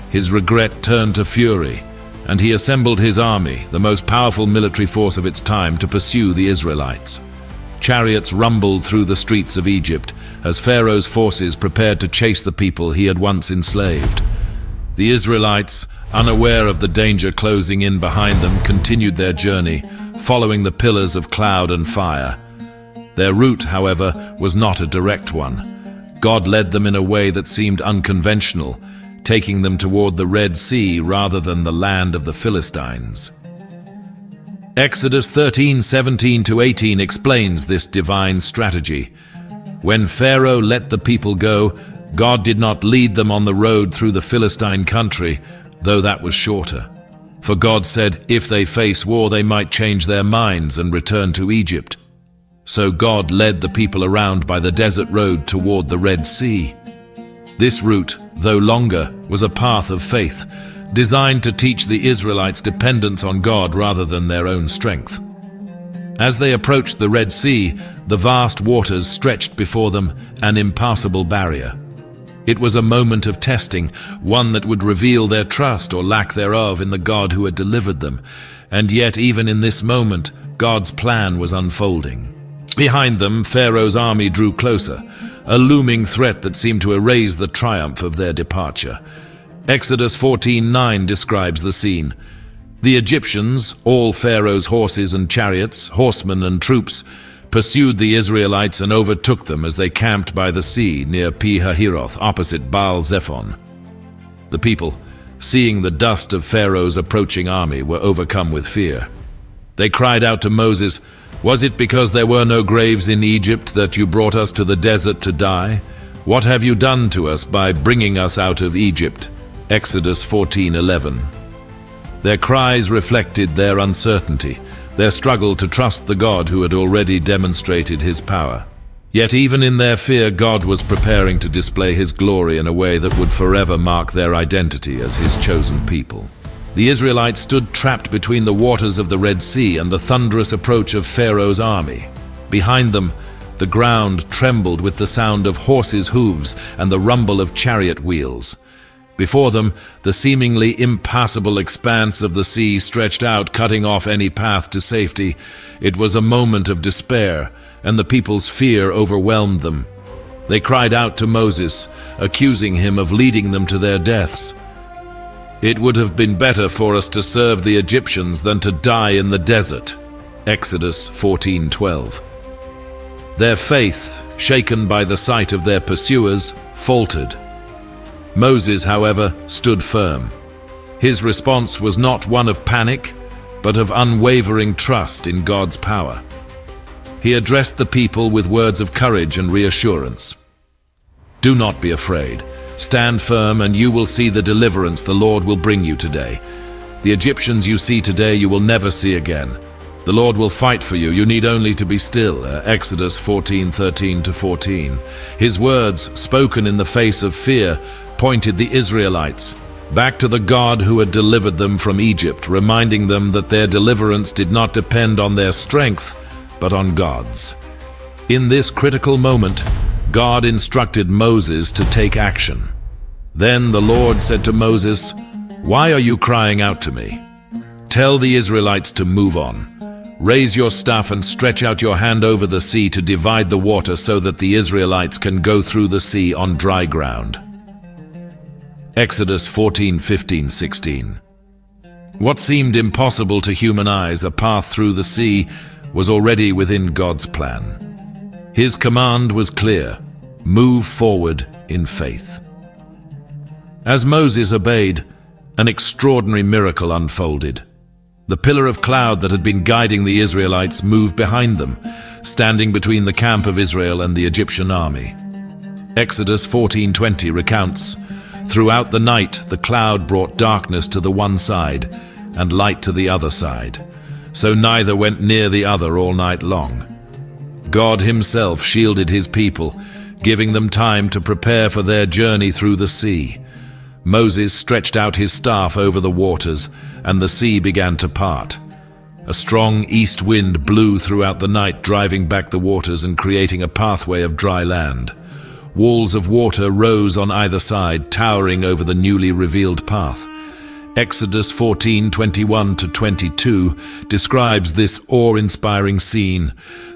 His regret turned to fury, and he assembled his army, the most powerful military force of its time, to pursue the Israelites. Chariots rumbled through the streets of Egypt as Pharaoh's forces prepared to chase the people he had once enslaved. The Israelites, unaware of the danger closing in behind them, continued their journey, following the pillars of cloud and fire. Their route, however, was not a direct one. God led them in a way that seemed unconventional, taking them toward the Red Sea rather than the land of the Philistines. Exodus 13:17-18 explains this divine strategy. When Pharaoh let the people go, God did not lead them on the road through the Philistine country, though that was shorter. For God said if they face war, they might change their minds and return to Egypt. So God led the people around by the desert road toward the Red Sea. This route, though longer, was a path of faith, designed to teach the Israelites dependence on God rather than their own strength. As they approached the Red Sea, the vast waters stretched before them, an impassable barrier. It was a moment of testing, one that would reveal their trust or lack thereof in the God who had delivered them. And yet, even in this moment, God's plan was unfolding. Behind them, Pharaoh's army drew closer, a looming threat that seemed to erase the triumph of their departure. Exodus 14:9 describes the scene. The Egyptians, all Pharaoh's horses and chariots, horsemen and troops, pursued the Israelites and overtook them as they camped by the sea near Pi-hahiroth, opposite Baal-zephon. The people, seeing the dust of Pharaoh's approaching army, were overcome with fear. They cried out to Moses, "Was it because there were no graves in Egypt that you brought us to the desert to die? What have you done to us by bringing us out of Egypt?" Exodus 14:11. Their cries reflected their uncertainty, their struggle to trust the God who had already demonstrated his power. Yet even in their fear, God was preparing to display his glory in a way that would forever mark their identity as his chosen people. The Israelites stood trapped between the waters of the Red Sea and the thunderous approach of Pharaoh's army. Behind them, the ground trembled with the sound of horses' hooves and the rumble of chariot wheels. Before them, the seemingly impassable expanse of the sea stretched out, cutting off any path to safety. It was a moment of despair, and the people's fear overwhelmed them. They cried out to Moses, accusing him of leading them to their deaths. "It would have been better for us to serve the Egyptians than to die in the desert." Exodus 14:12. Their faith, shaken by the sight of their pursuers, faltered. Moses, however, stood firm. His response was not one of panic, but of unwavering trust in God's power. He addressed the people with words of courage and reassurance. "Do not be afraid. Stand firm, and you will see the deliverance the Lord will bring you today. The Egyptians you see today you will never see again. The Lord will fight for you. You need only to be still." Exodus 14:13-14. His words, spoken in the face of fear, pointed the Israelites back to the God who had delivered them from Egypt, reminding them that their deliverance did not depend on their strength, but on God's. In this critical moment, God instructed Moses to take action. Then the Lord said to Moses, "Why are you crying out to me? Tell the Israelites to move on. Raise your staff and stretch out your hand over the sea to divide the water so that the Israelites can go through the sea on dry ground." Exodus 14:15-16. What seemed impossible to human eyes, a path through the sea, was already within God's plan. His command was clear: move forward in faith. As Moses obeyed, an extraordinary miracle unfolded. The pillar of cloud that had been guiding the Israelites moved behind them, standing between the camp of Israel and the Egyptian army. Exodus 14:20 recounts, "Throughout the night the cloud brought darkness to the one side and light to the other side, so neither went near the other all night long." God himself shielded his people, giving them time to prepare for their journey through the sea. Moses stretched out his staff over the waters, and the sea began to part. A strong east wind blew throughout the night, driving back the waters and creating a pathway of dry land. Walls of water rose on either side, towering over the newly revealed path. Exodus 14:21-22 describes this awe-inspiring scene.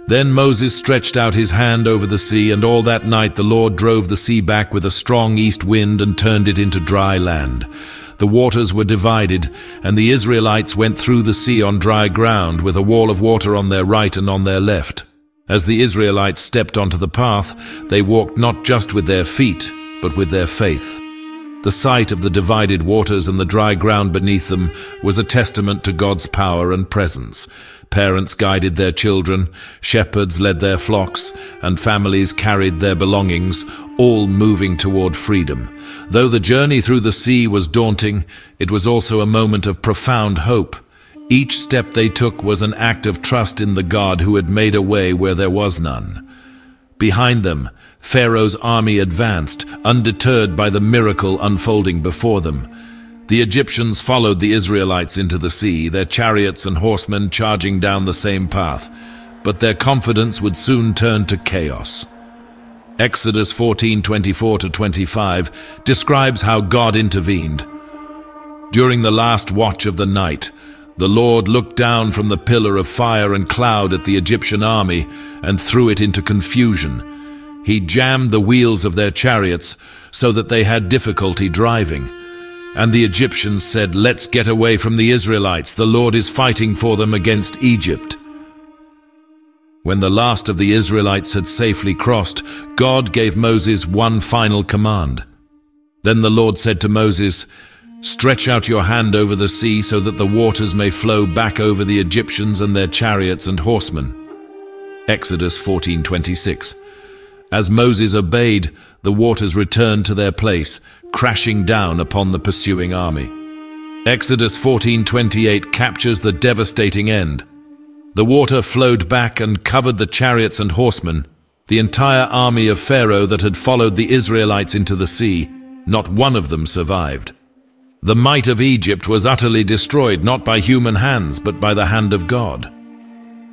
"Then Moses stretched out his hand over the sea, and all that night the Lord drove the sea back with a strong east wind and turned it into dry land. The waters were divided, and the Israelites went through the sea on dry ground, with a wall of water on their right and on their left. As the Israelites stepped onto the path, they walked not just with their feet, but with their faith." The sight of the divided waters and the dry ground beneath them was a testament to God's power and presence. Parents guided their children, shepherds led their flocks, and families carried their belongings, all moving toward freedom. Though the journey through the sea was daunting, it was also a moment of profound hope. Each step they took was an act of trust in the God who had made a way where there was none. Behind them, Pharaoh's army advanced, undeterred by the miracle unfolding before them. The Egyptians followed the Israelites into the sea, their chariots and horsemen charging down the same path, but their confidence would soon turn to chaos. Exodus 14:24-25 describes how God intervened. "During the last watch of the night, the Lord looked down from the pillar of fire and cloud at the Egyptian army and threw it into confusion. He jammed the wheels of their chariots so that they had difficulty driving. And the Egyptians said, 'Let's get away from the Israelites. The Lord is fighting for them against Egypt.' When the last of the Israelites had safely crossed, God gave Moses one final command. Then the Lord said to Moses, 'Stretch out your hand over the sea so that the waters may flow back over the Egyptians and their chariots and horsemen.'" Exodus 14:26. As Moses obeyed, the waters returned to their place, crashing down upon the pursuing army. Exodus 14:28 captures the devastating end. The water flowed back and covered the chariots and horsemen, the entire army of Pharaoh that had followed the Israelites into the sea. Not one of them survived. The might of Egypt was utterly destroyed, not by human hands, but by the hand of God.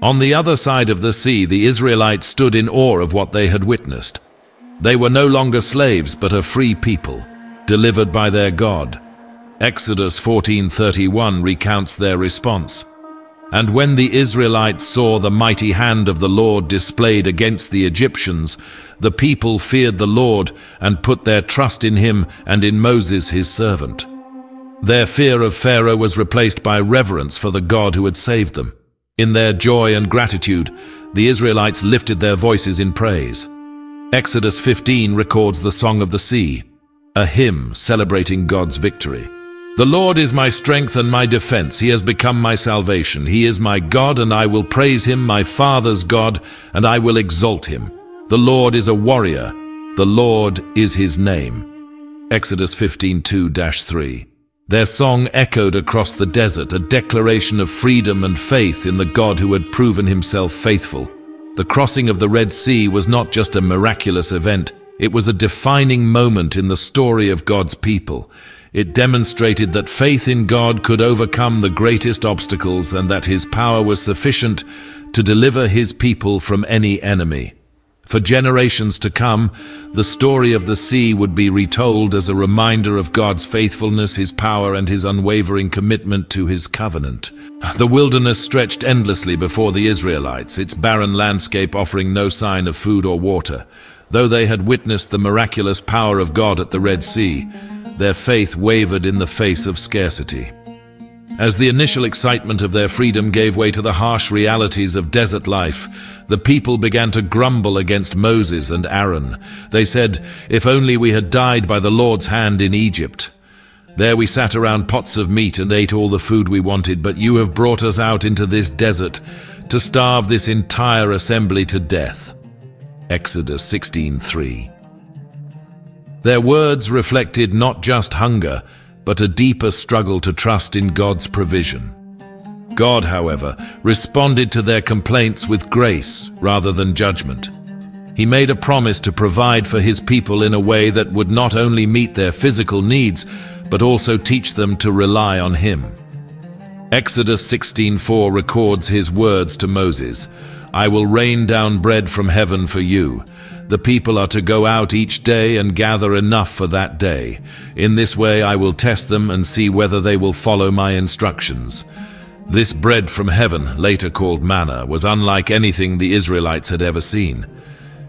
On the other side of the sea, the Israelites stood in awe of what they had witnessed. They were no longer slaves, but a free people, delivered by their God. Exodus 14:31 recounts their response. "And when the Israelites saw the mighty hand of the Lord displayed against the Egyptians, the people feared the Lord and put their trust in him and in Moses his servant." Their fear of Pharaoh was replaced by reverence for the God who had saved them. In their joy and gratitude, the Israelites lifted their voices in praise. Exodus 15 records the Song of the Sea, a hymn celebrating God's victory. The Lord is my strength and my defense. He has become my salvation. He is my God, and I will praise him, my father's God, and I will exalt him. The Lord is a warrior. The Lord is his name. Exodus 15:2-3. Their song echoed across the desert, a declaration of freedom and faith in the God who had proven himself faithful. The crossing of the Red Sea was not just a miraculous event, it was a defining moment in the story of God's people. It demonstrated that faith in God could overcome the greatest obstacles and that his power was sufficient to deliver his people from any enemy. For generations to come, the story of the sea would be retold as a reminder of God's faithfulness, his power, and his unwavering commitment to his covenant. The wilderness stretched endlessly before the Israelites, its barren landscape offering no sign of food or water. Though they had witnessed the miraculous power of God at the Red Sea, their faith wavered in the face of scarcity. As the initial excitement of their freedom gave way to the harsh realities of desert life, the people began to grumble against Moses and Aaron. They said, "If only we had died by the Lord's hand in Egypt. There we sat around pots of meat and ate all the food we wanted, but you have brought us out into this desert to starve this entire assembly to death." Exodus 16:3. Their words reflected not just hunger, but a deeper struggle to trust in God's provision. God, however, responded to their complaints with grace rather than judgment. He made a promise to provide for his people in a way that would not only meet their physical needs, but also teach them to rely on him. Exodus 16:4 records his words to Moses, "I will rain down bread from heaven for you. The people are to go out each day and gather enough for that day. In this way I will test them and see whether they will follow my instructions." This bread from heaven, later called manna, was unlike anything the Israelites had ever seen.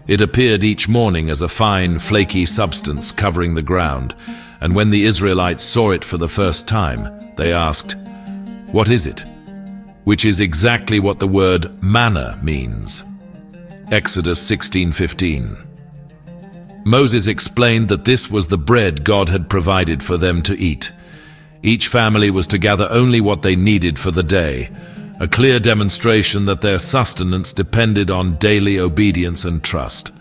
It appeared each morning as a fine, flaky substance covering the ground, and when the Israelites saw it for the first time, they asked, "What is it?" Which is exactly what the word manna means. Exodus 16:15. Moses explained that this was the bread God had provided for them to eat. Each family was to gather only what they needed for the day, a clear demonstration that their sustenance depended on daily obedience and trust.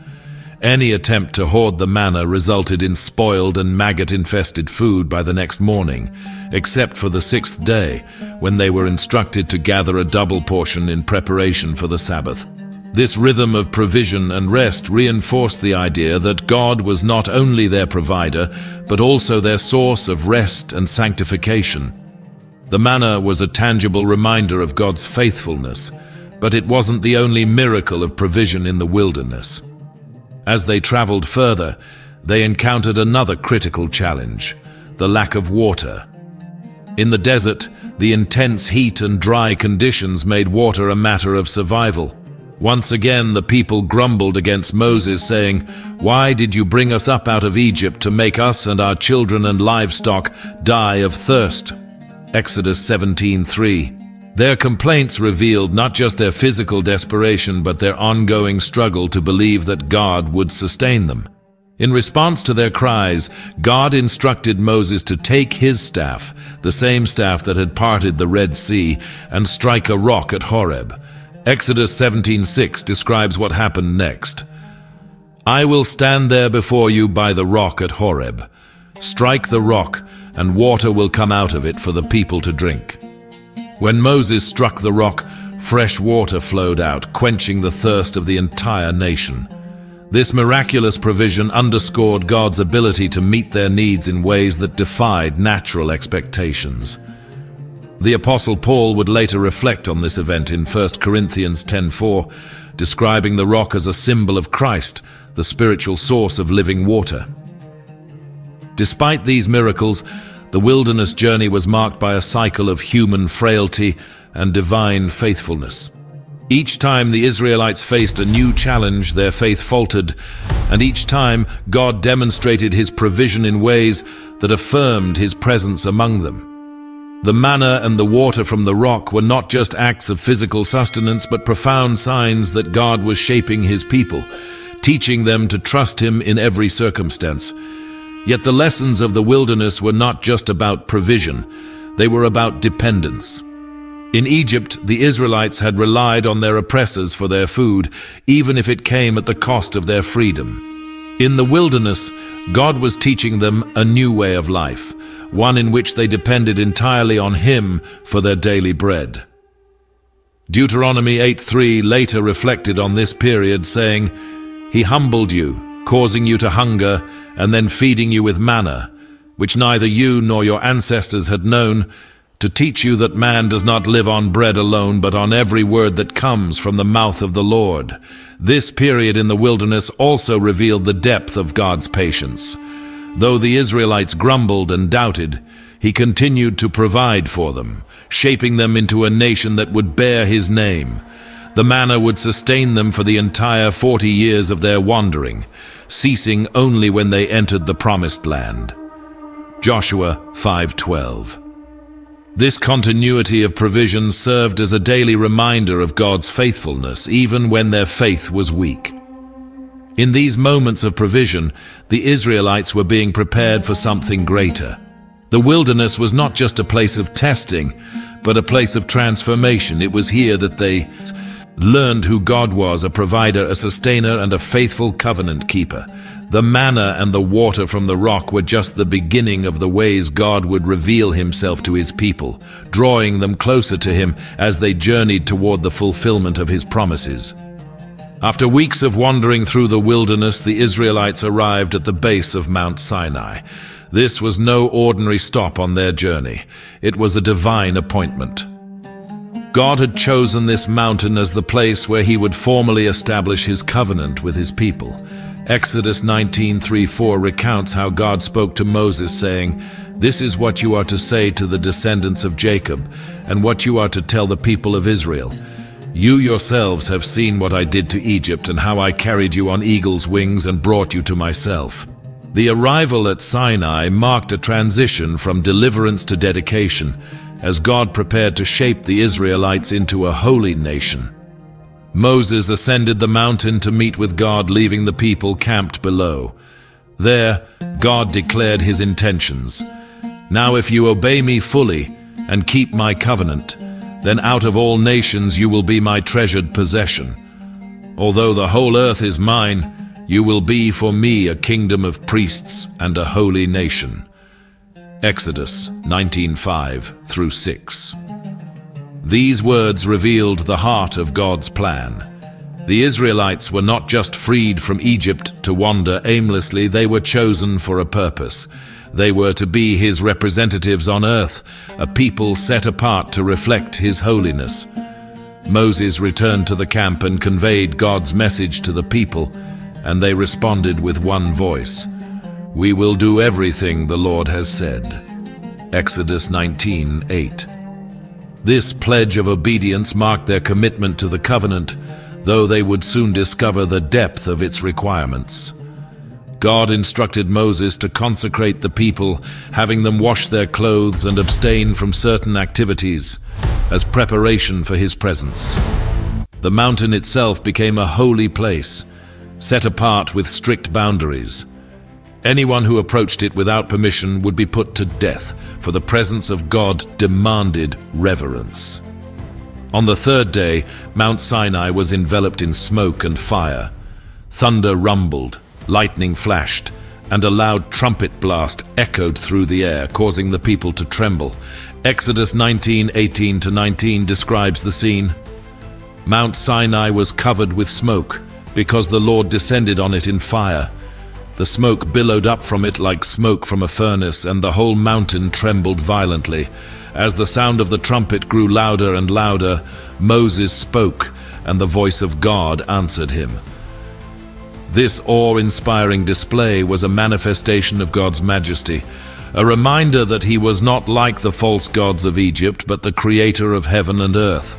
Any attempt to hoard the manna resulted in spoiled and maggot-infested food by the next morning, except for the sixth day, when they were instructed to gather a double portion in preparation for the Sabbath. This rhythm of provision and rest reinforced the idea that God was not only their provider, but also their source of rest and sanctification. The manna was a tangible reminder of God's faithfulness, but it wasn't the only miracle of provision in the wilderness. As they traveled further, they encountered another critical challenge: the lack of water. In the desert, the intense heat and dry conditions made water a matter of survival. Once again, the people grumbled against Moses, saying, "Why did you bring us up out of Egypt to make us and our children and livestock die of thirst?" Exodus 17:3. Their complaints revealed not just their physical desperation, but their ongoing struggle to believe that God would sustain them. In response to their cries, God instructed Moses to take his staff, the same staff that had parted the Red Sea, and strike a rock at Horeb. Exodus 17:6 describes what happened next. "I will stand there before you by the rock at Horeb. Strike the rock, and water will come out of it for the people to drink." When Moses struck the rock, fresh water flowed out, quenching the thirst of the entire nation. This miraculous provision underscored God's ability to meet their needs in ways that defied natural expectations. The Apostle Paul would later reflect on this event in 1 Corinthians 10:4, describing the rock as a symbol of Christ, the spiritual source of living water. Despite these miracles, the wilderness journey was marked by a cycle of human frailty and divine faithfulness. Each time the Israelites faced a new challenge, their faith faltered, and each time God demonstrated his provision in ways that affirmed his presence among them. The manna and the water from the rock were not just acts of physical sustenance, but profound signs that God was shaping his people, teaching them to trust him in every circumstance. Yet the lessons of the wilderness were not just about provision, they were about dependence. In Egypt, the Israelites had relied on their oppressors for their food, even if it came at the cost of their freedom. In the wilderness, God was teaching them a new way of life, one in which they depended entirely on him for their daily bread. Deuteronomy 8:3 later reflected on this period, saying, "He humbled you, causing you to hunger, and then feeding you with manna, which neither you nor your ancestors had known, to teach you that man does not live on bread alone, but on every word that comes from the mouth of the Lord." This period in the wilderness also revealed the depth of God's patience. Though the Israelites grumbled and doubted, he continued to provide for them, shaping them into a nation that would bear his name. The manna would sustain them for the entire 40 years of their wandering, ceasing only when they entered the promised land. Joshua 5:12. This continuity of provision served as a daily reminder of God's faithfulness, even when their faith was weak. In these moments of provision, the Israelites were being prepared for something greater. The wilderness was not just a place of testing, but a place of transformation. It was here that they learned who God was, a provider, a sustainer, and a faithful covenant keeper. The manna and the water from the rock were just the beginning of the ways God would reveal himself to his people, drawing them closer to him as they journeyed toward the fulfillment of his promises. After weeks of wandering through the wilderness, the Israelites arrived at the base of Mount Sinai. This was no ordinary stop on their journey. It was a divine appointment. God had chosen this mountain as the place where he would formally establish his covenant with his people. Exodus 19:3-4 recounts how God spoke to Moses, saying, "This is what you are to say to the descendants of Jacob, and what you are to tell the people of Israel. You yourselves have seen what I did to Egypt, and how I carried you on eagle's wings and brought you to myself." The arrival at Sinai marked a transition from deliverance to dedication, as God prepared to shape the Israelites into a holy nation. Moses ascended the mountain to meet with God, leaving the people camped below. There, God declared his intentions. "Now if you obey me fully and keep my covenant, then out of all nations you will be my treasured possession. Although the whole earth is mine, you will be for me a kingdom of priests and a holy nation." Exodus 19:5-6. These words revealed the heart of God's plan. The Israelites were not just freed from Egypt to wander aimlessly, they were chosen for a purpose. They were to be his representatives on earth, a people set apart to reflect his holiness. Moses returned to the camp and conveyed God's message to the people, and they responded with one voice, "We will do everything the Lord has said." Exodus 19:8. This pledge of obedience marked their commitment to the covenant, though they would soon discover the depth of its requirements. God instructed Moses to consecrate the people, having them wash their clothes and abstain from certain activities, as preparation for his presence. The mountain itself became a holy place, set apart with strict boundaries. Anyone who approached it without permission would be put to death, for the presence of God demanded reverence. On the third day, Mount Sinai was enveloped in smoke and fire. Thunder rumbled, lightning flashed, and a loud trumpet blast echoed through the air, causing the people to tremble. Exodus 19:18-19 describes the scene. Mount Sinai was covered with smoke, because the Lord descended on it in fire. The smoke billowed up from it like smoke from a furnace, and the whole mountain trembled violently. As the sound of the trumpet grew louder and louder, Moses spoke, and the voice of God answered him. This awe-inspiring display was a manifestation of God's majesty, a reminder that he was not like the false gods of Egypt, but the creator of heaven and earth.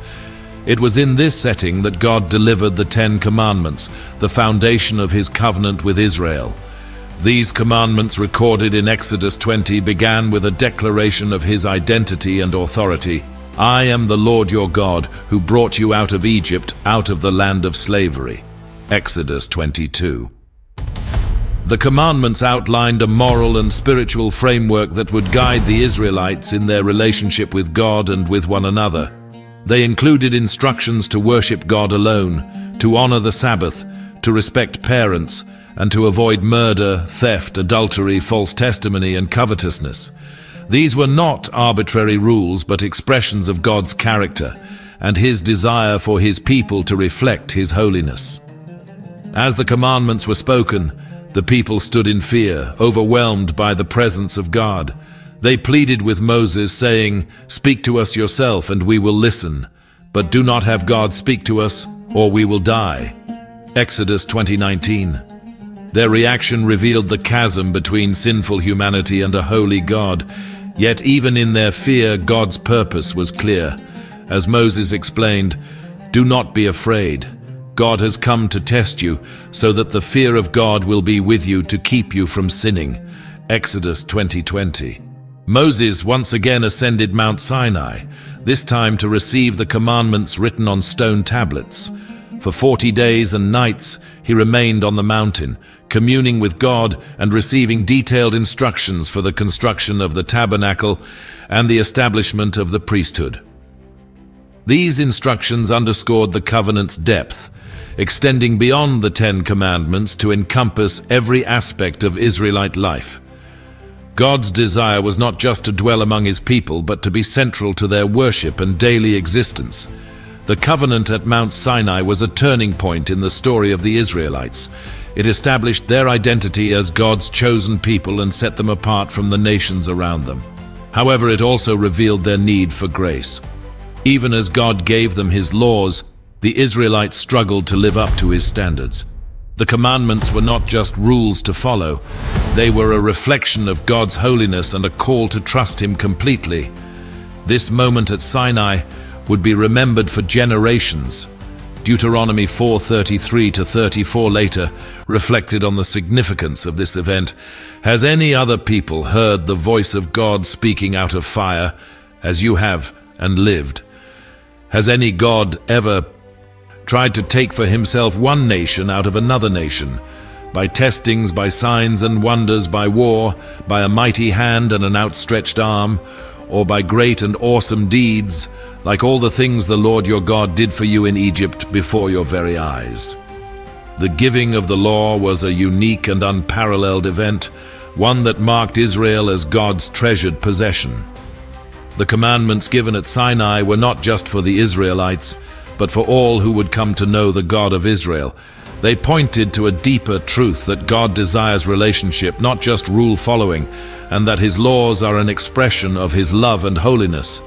It was in this setting that God delivered the 10 Commandments, the foundation of his covenant with Israel. These commandments recorded in Exodus 20 began with a declaration of his identity and authority. I am the Lord your God, who brought you out of Egypt, out of the land of slavery. Exodus 22. The commandments outlined a moral and spiritual framework that would guide the Israelites in their relationship with God and with one another. They included instructions to worship God alone, to honor the Sabbath, to respect parents, and to avoid murder, theft, adultery, false testimony, and covetousness. These were not arbitrary rules, but expressions of God's character and his desire for his people to reflect his holiness. As the commandments were spoken, the people stood in fear, overwhelmed by the presence of God. They pleaded with Moses, saying, "Speak to us yourself, and we will listen. But do not have God speak to us, or we will die." Exodus 20:19. Their reaction revealed the chasm between sinful humanity and a holy God. Yet even in their fear, God's purpose was clear. As Moses explained, "Do not be afraid. God has come to test you, so that the fear of God will be with you to keep you from sinning." Exodus 20:20. Moses once again ascended Mount Sinai, this time to receive the commandments written on stone tablets. For 40 days and nights he remained on the mountain, communing with God and receiving detailed instructions for the construction of the Tabernacle and the establishment of the priesthood. These instructions underscored the covenant's depth, extending beyond the 10 Commandments to encompass every aspect of Israelite life. God's desire was not just to dwell among his people, but to be central to their worship and daily existence. The covenant at Mount Sinai was a turning point in the story of the Israelites. It established their identity as God's chosen people and set them apart from the nations around them. However, it also revealed their need for grace. Even as God gave them his laws, the Israelites struggled to live up to his standards. The commandments were not just rules to follow. They were a reflection of God's holiness and a call to trust him completely. This moment at Sinai would be remembered for generations. Deuteronomy 4:33-34 later reflected on the significance of this event. Has any other people heard the voice of God speaking out of fire, as you have and lived? Has any God ever tried to take for himself one nation out of another nation? By testings, by signs and wonders, by war, by a mighty hand and an outstretched arm, or by great and awesome deeds, like all the things the Lord your God did for you in Egypt before your very eyes. The giving of the law was a unique and unparalleled event, one that marked Israel as God's treasured possession. The commandments given at Sinai were not just for the Israelites, but for all who would come to know the God of Israel. They pointed to a deeper truth that God desires relationship, not just rule following, and that his laws are an expression of his love and holiness.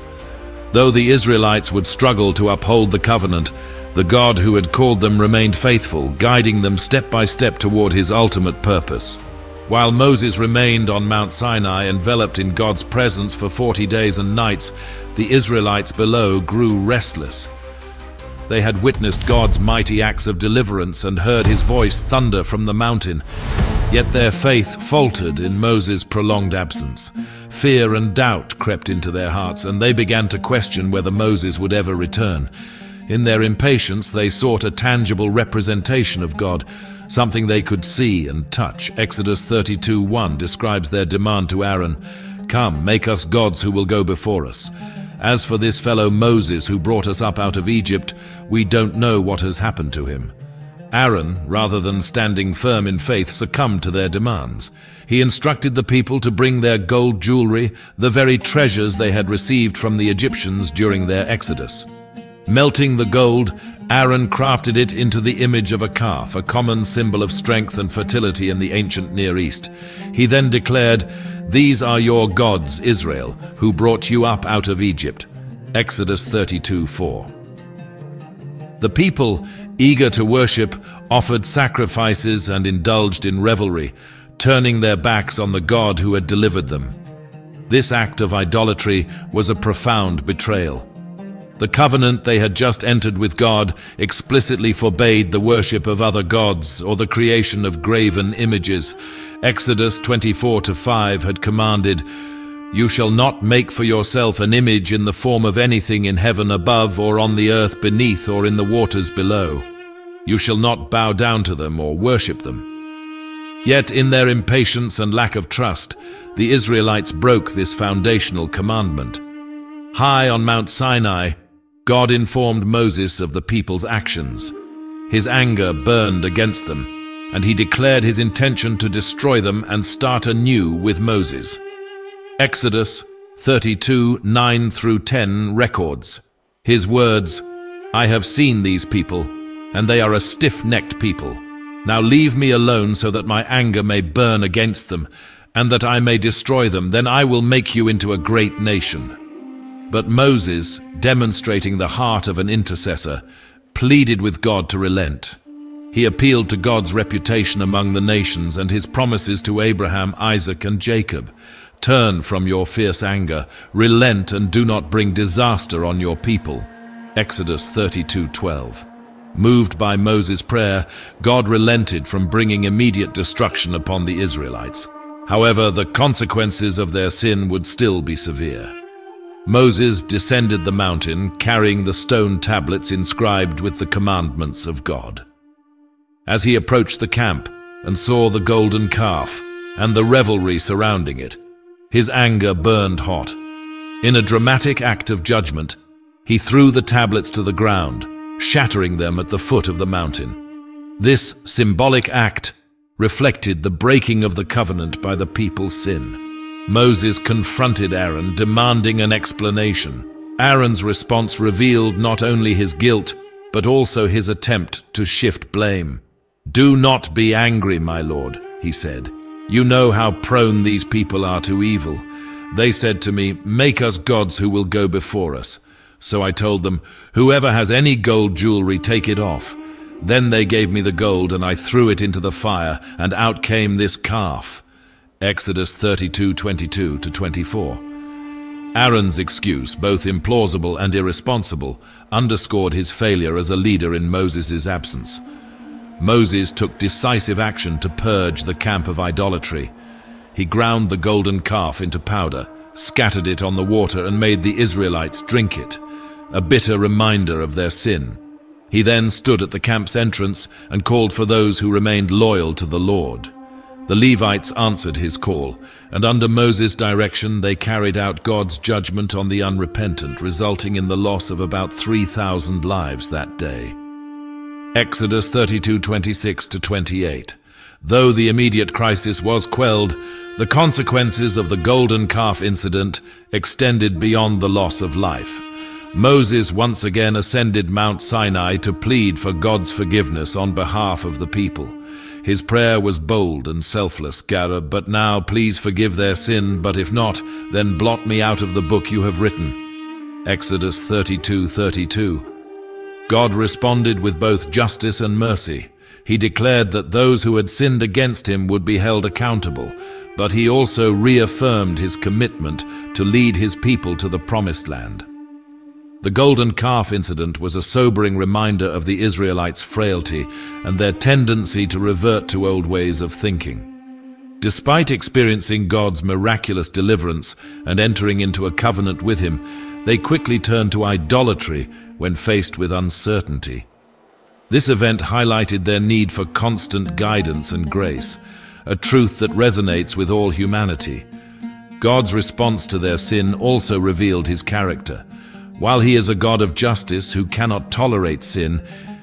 Though the Israelites would struggle to uphold the covenant, the God who had called them remained faithful, guiding them step by step toward his ultimate purpose. While Moses remained on Mount Sinai, enveloped in God's presence for 40 days and nights, the Israelites below grew restless. They had witnessed God's mighty acts of deliverance and heard his voice thunder from the mountain. Yet their faith faltered in Moses' prolonged absence. Fear and doubt crept into their hearts, and they began to question whether Moses would ever return. In their impatience, they sought a tangible representation of God, something they could see and touch. Exodus 32:1 describes their demand to Aaron, "Come, make us gods who will go before us. As for this fellow Moses who brought us up out of Egypt, we don't know what has happened to him." Aaron, rather than standing firm in faith, succumbed to their demands. He instructed the people to bring their gold jewelry, the very treasures they had received from the Egyptians during their exodus. Melting the gold, Aaron crafted it into the image of a calf, a common symbol of strength and fertility in the ancient Near East. He then declared, "These are your gods, Israel, who brought you up out of Egypt." Exodus 32:4. The people, eager to worship, offered sacrifices and indulged in revelry, turning their backs on the God who had delivered them. This act of idolatry was a profound betrayal. The covenant they had just entered with God explicitly forbade the worship of other gods or the creation of graven images. Exodus 24:5 had commanded, "You shall not make for yourself an image in the form of anything in heaven above, or on the earth beneath, or in the waters below. You shall not bow down to them or worship them." Yet in their impatience and lack of trust, the Israelites broke this foundational commandment. High on Mount Sinai, God informed Moses of the people's actions. His anger burned against them, and he declared his intention to destroy them and start anew with Moses. Exodus 32:9-10 records his words, "I have seen these people, and they are a stiff-necked people. Now leave me alone so that my anger may burn against them, and that I may destroy them. Then I will make you into a great nation." But Moses, demonstrating the heart of an intercessor, pleaded with God to relent. He appealed to God's reputation among the nations and his promises to Abraham, Isaac, and Jacob. "Turn from your fierce anger, relent, and do not bring disaster on your people." Exodus 32:12. Moved by Moses' prayer, God relented from bringing immediate destruction upon the Israelites. However, the consequences of their sin would still be severe. Moses descended the mountain, carrying the stone tablets inscribed with the commandments of God. As he approached the camp and saw the golden calf and the revelry surrounding it, his anger burned hot. In a dramatic act of judgment, he threw the tablets to the ground, shattering them at the foot of the mountain. This symbolic act reflected the breaking of the covenant by the people's sin. Moses confronted Aaron, demanding an explanation. Aaron's response revealed not only his guilt, but also his attempt to shift blame. "Do not be angry, my lord," he said. "You know how prone these people are to evil. They said to me, 'Make us gods who will go before us.' So I told them, 'Whoever has any gold jewelry, take it off.' Then they gave me the gold, and I threw it into the fire, and out came this calf." Exodus 32:22-24. Aaron's excuse, both implausible and irresponsible, underscored his failure as a leader in Moses' absence. Moses took decisive action to purge the camp of idolatry. He ground the golden calf into powder, scattered it on the water, and made the Israelites drink it, a bitter reminder of their sin. He then stood at the camp's entrance and called for those who remained loyal to the Lord. The Levites answered his call, and under Moses' direction they carried out God's judgment on the unrepentant, resulting in the loss of about 3,000 lives that day. Exodus 32:26-28. Though the immediate crisis was quelled, the consequences of the golden calf incident extended beyond the loss of life. Moses once again ascended Mount Sinai to plead for God's forgiveness on behalf of the people. His prayer was bold and selfless, "God, but now please forgive their sin, but if not, then blot me out of the book you have written." Exodus 32:32. God responded with both justice and mercy. He declared that those who had sinned against him would be held accountable, but he also reaffirmed his commitment to lead his people to the Promised Land. The golden calf incident was a sobering reminder of the Israelites' frailty and their tendency to revert to old ways of thinking. Despite experiencing God's miraculous deliverance and entering into a covenant with him, they quickly turned to idolatry when faced with uncertainty. This event highlighted their need for constant guidance and grace, a truth that resonates with all humanity. God's response to their sin also revealed his character. While he is a God of justice who cannot tolerate sin,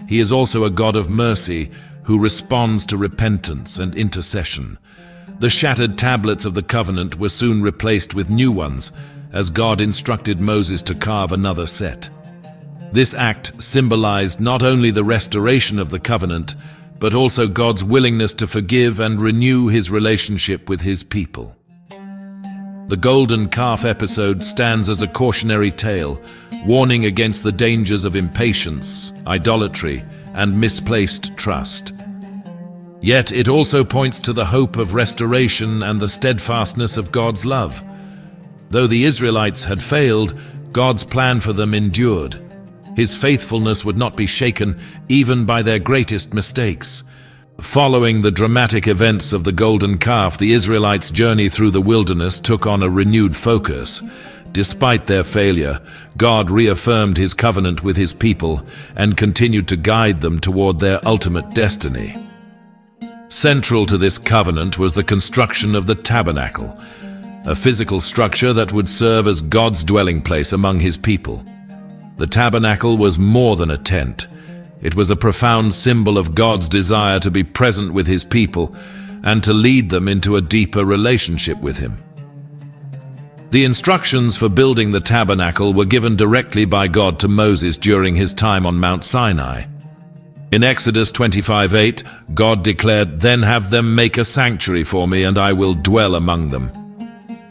he is also a God of mercy who responds to repentance and intercession. The shattered tablets of the covenant were soon replaced with new ones, as God instructed Moses to carve another set. This act symbolized not only the restoration of the covenant, but also God's willingness to forgive and renew his relationship with his people. The golden calf episode stands as a cautionary tale, warning against the dangers of impatience, idolatry, and misplaced trust. Yet it also points to the hope of restoration and the steadfastness of God's love. Though the Israelites had failed, God's plan for them endured. His faithfulness would not be shaken even by their greatest mistakes. Following the dramatic events of the golden calf, the Israelites' journey through the wilderness took on a renewed focus. Despite their failure, God reaffirmed his covenant with his people and continued to guide them toward their ultimate destiny. Central to this covenant was the construction of the Tabernacle, a physical structure that would serve as God's dwelling place among his people. The Tabernacle was more than a tent. It was a profound symbol of God's desire to be present with his people and to lead them into a deeper relationship with him. The instructions for building the tabernacle were given directly by God to Moses during his time on Mount Sinai. In Exodus 25:8, God declared, "Then have them make a sanctuary for me, and I will dwell among them."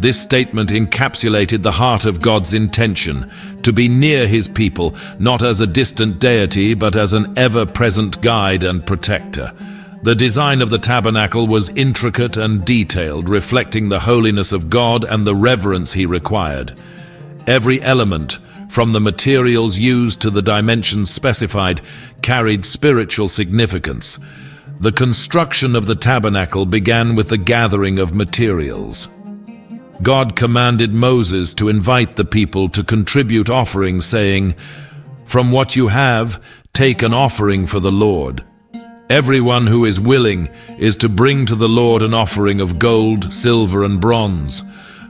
This statement encapsulated the heart of God's intention to be near his people, not as a distant deity, but as an ever-present guide and protector. The design of the tabernacle was intricate and detailed, reflecting the holiness of God and the reverence he required. Every element, from the materials used to the dimensions specified, carried spiritual significance. The construction of the tabernacle began with the gathering of materials. God commanded Moses to invite the people to contribute offerings, saying, "From what you have, take an offering for the Lord. Everyone who is willing is to bring to the Lord an offering of gold, silver, and bronze,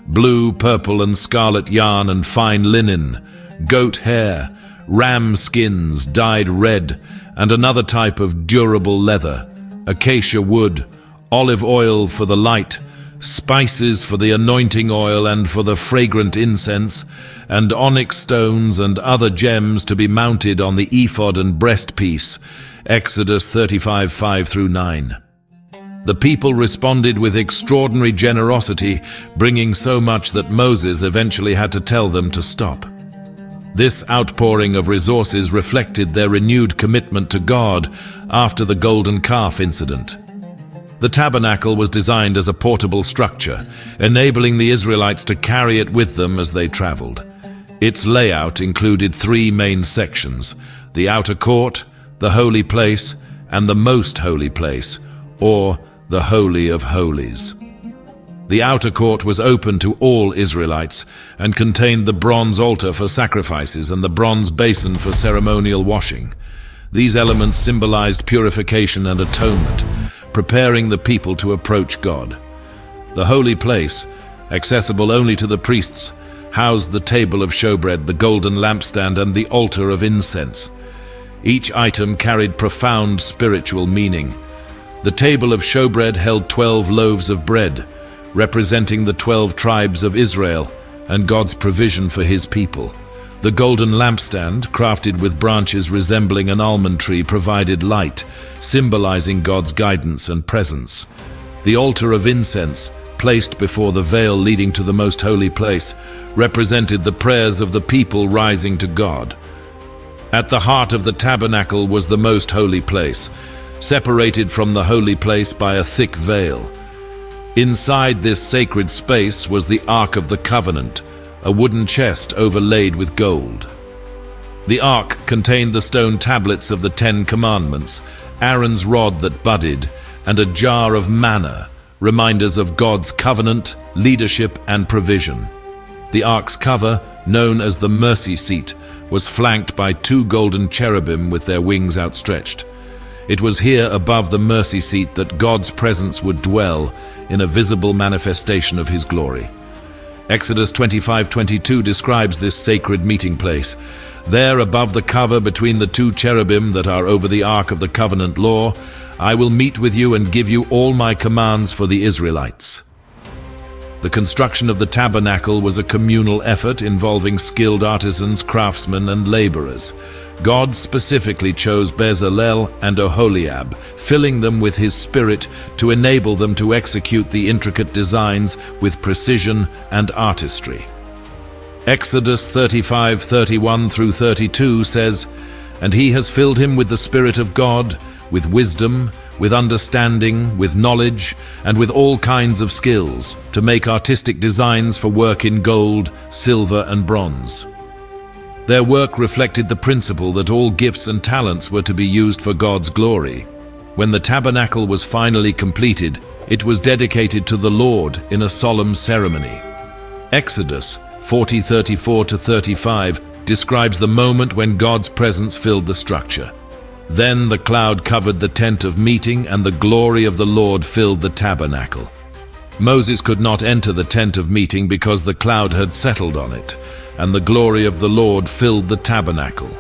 blue, purple, and scarlet yarn and fine linen, goat hair, ram skins dyed red, and another type of durable leather, acacia wood, olive oil for the light, spices for the anointing oil and for the fragrant incense, and onyx stones and other gems to be mounted on the ephod and breastpiece." Exodus 35:5-9. The people responded with extraordinary generosity, bringing so much that Moses eventually had to tell them to stop. This outpouring of resources reflected their renewed commitment to God after the golden calf incident. The tabernacle was designed as a portable structure, enabling the Israelites to carry it with them as they traveled. Its layout included three main sections: the outer court, the holy place, and the most holy place, or the Holy of Holies. The outer court was open to all Israelites and contained the bronze altar for sacrifices and the bronze basin for ceremonial washing. These elements symbolized purification and atonement, preparing the people to approach God. The holy place, accessible only to the priests, housed the table of showbread, the golden lampstand, and the altar of incense. Each item carried profound spiritual meaning. The table of showbread held 12 loaves of bread, representing the 12 tribes of Israel and God's provision for his people. The golden lampstand, crafted with branches resembling an almond tree, provided light, symbolizing God's guidance and presence. The altar of incense, placed before the veil leading to the most holy place, represented the prayers of the people rising to God. At the heart of the tabernacle was the most holy place, separated from the holy place by a thick veil. Inside this sacred space was the Ark of the Covenant, a wooden chest overlaid with gold. The Ark contained the stone tablets of the 10 Commandments, Aaron's rod that budded, and a jar of manna, reminders of God's covenant, leadership, and provision. The Ark's cover, known as the mercy seat, was flanked by 2 golden cherubim with their wings outstretched. It was here above the mercy seat that God's presence would dwell in a visible manifestation of his glory. Exodus 25:22 describes this sacred meeting place. There, above the cover between the 2 cherubim that are over the Ark of the Covenant law, I will meet with you and give you all my commands for the Israelites. The construction of the tabernacle was a communal effort involving skilled artisans, craftsmen, and laborers. God specifically chose Bezalel and Oholiab, filling them with his spirit to enable them to execute the intricate designs with precision and artistry. Exodus 35:31-32 says, "And he has filled him with the Spirit of God, with wisdom, with understanding, with knowledge, and with all kinds of skills, to make artistic designs for work in gold, silver, and bronze." Their work reflected the principle that all gifts and talents were to be used for God's glory. When the tabernacle was finally completed, it was dedicated to the Lord in a solemn ceremony. Exodus 40:34-35 describes the moment when God's presence filled the structure. Then the cloud covered the tent of meeting, and the glory of the Lord filled the tabernacle. Moses could not enter the tent of meeting because the cloud had settled on it, and the glory of the Lord filled the tabernacle.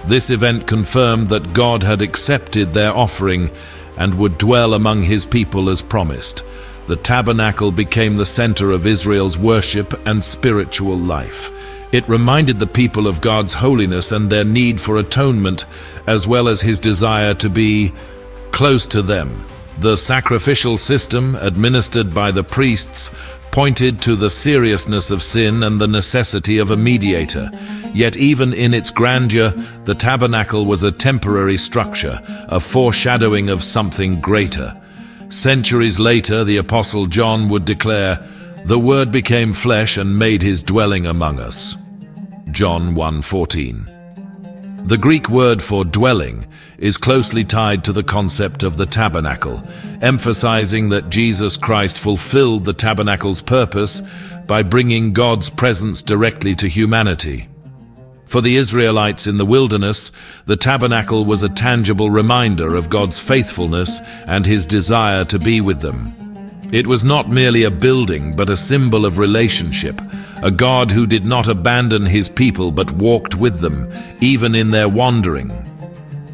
This event confirmed that God had accepted their offering and would dwell among his people as promised. The tabernacle became the center of Israel's worship and spiritual life. It reminded the people of God's holiness and their need for atonement, as well as his desire to be close to them. The sacrificial system, administered by the priests, pointed to the seriousness of sin and the necessity of a mediator. Yet even in its grandeur, the tabernacle was a temporary structure, a foreshadowing of something greater. Centuries later, the Apostle John would declare, "The Word became flesh and made his dwelling among us." John 1:14. The Greek word for dwelling is closely tied to the concept of the tabernacle, emphasizing that Jesus Christ fulfilled the tabernacle's purpose by bringing God's presence directly to humanity. For the Israelites in the wilderness, the tabernacle was a tangible reminder of God's faithfulness and his desire to be with them. It was not merely a building, but a symbol of relationship, a God who did not abandon his people but walked with them, even in their wandering.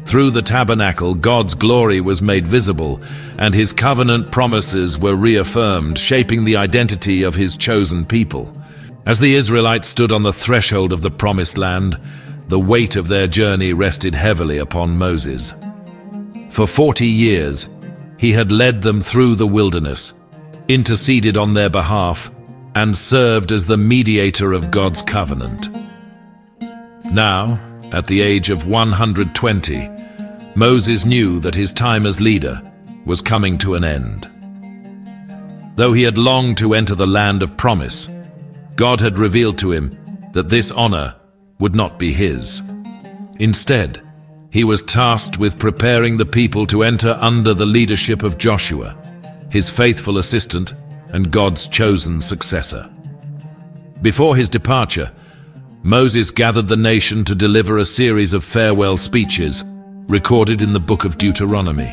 Through the tabernacle, God's glory was made visible, and his covenant promises were reaffirmed, shaping the identity of his chosen people. As the Israelites stood on the threshold of the promised land, the weight of their journey rested heavily upon Moses. For 40 years, he had led them through the wilderness, interceded on their behalf, and served as the mediator of God's covenant. Now, at the age of 120, Moses knew that his time as leader was coming to an end. Though he had longed to enter the land of promise, God had revealed to him that this honor would not be his. Instead, he was tasked with preparing the people to enter under the leadership of Joshua, his faithful assistant and God's chosen successor. Before his departure, Moses gathered the nation to deliver a series of farewell speeches recorded in the book of Deuteronomy.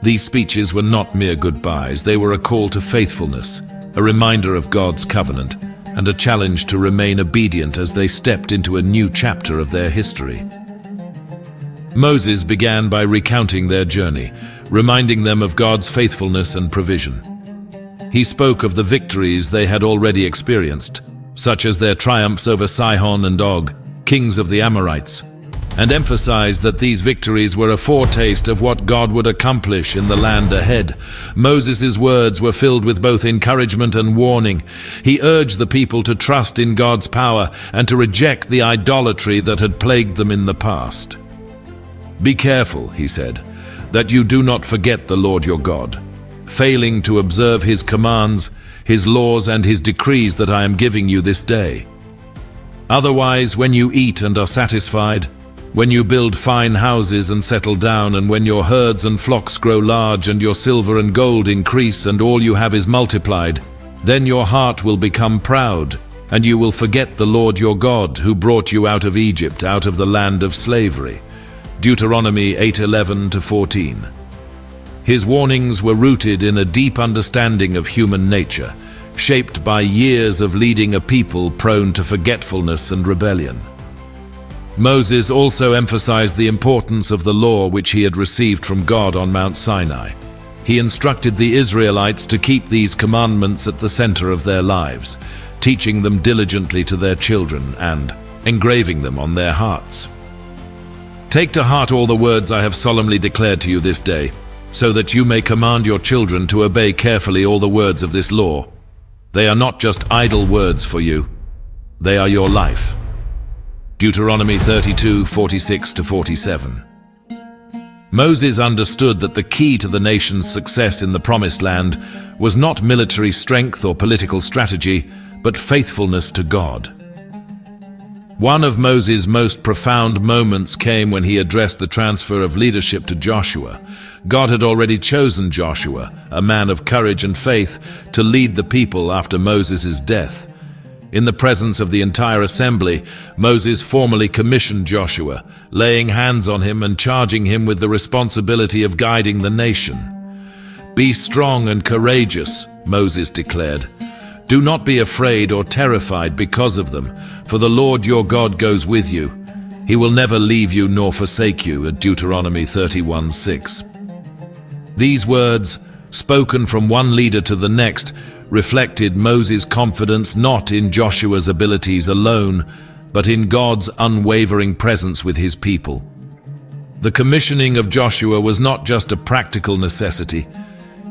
These speeches were not mere goodbyes. They were a call to faithfulness, a reminder of God's covenant, and a challenge to remain obedient as they stepped into a new chapter of their history. Moses began by recounting their journey, reminding them of God's faithfulness and provision. He spoke of the victories they had already experienced, such as their triumphs over Sihon and Og, kings of the Amorites, and emphasized that these victories were a foretaste of what God would accomplish in the land ahead. Moses' words were filled with both encouragement and warning. He urged the people to trust in God's power and to reject the idolatry that had plagued them in the past. "Be careful," he said, "that you do not forget the Lord your God, failing to observe his commands, his laws, and his decrees that I am giving you this day. Otherwise, when you eat and are satisfied, when you build fine houses and settle down, and when your herds and flocks grow large, and your silver and gold increase, and all you have is multiplied, then your heart will become proud, and you will forget the Lord your God, who brought you out of Egypt, out of the land of slavery." Deuteronomy 8:11-14. His warnings were rooted in a deep understanding of human nature, shaped by years of leading a people prone to forgetfulness and rebellion. Moses also emphasized the importance of the law which he had received from God on Mount Sinai. He instructed the Israelites to keep these commandments at the center of their lives, teaching them diligently to their children and engraving them on their hearts. "Take to heart all the words I have solemnly declared to you this day, so that you may command your children to obey carefully all the words of this law. They are not just idle words for you, they are your life." Deuteronomy 32:46-47. Moses understood that the key to the nation's success in the Promised Land was not military strength or political strategy, but faithfulness to God. One of Moses' most profound moments came when he addressed the transfer of leadership to Joshua. God had already chosen Joshua, a man of courage and faith, to lead the people after Moses' death. In the presence of the entire assembly, Moses formally commissioned Joshua, laying hands on him and charging him with the responsibility of guiding the nation. "Be strong and courageous," Moses declared. "Do not be afraid or terrified because of them, for the Lord your God goes with you. He will never leave you nor forsake you," at Deuteronomy 31:6. These words, spoken from one leader to the next, reflected Moses' confidence not in Joshua's abilities alone, but in God's unwavering presence with his people. The commissioning of Joshua was not just a practical necessity,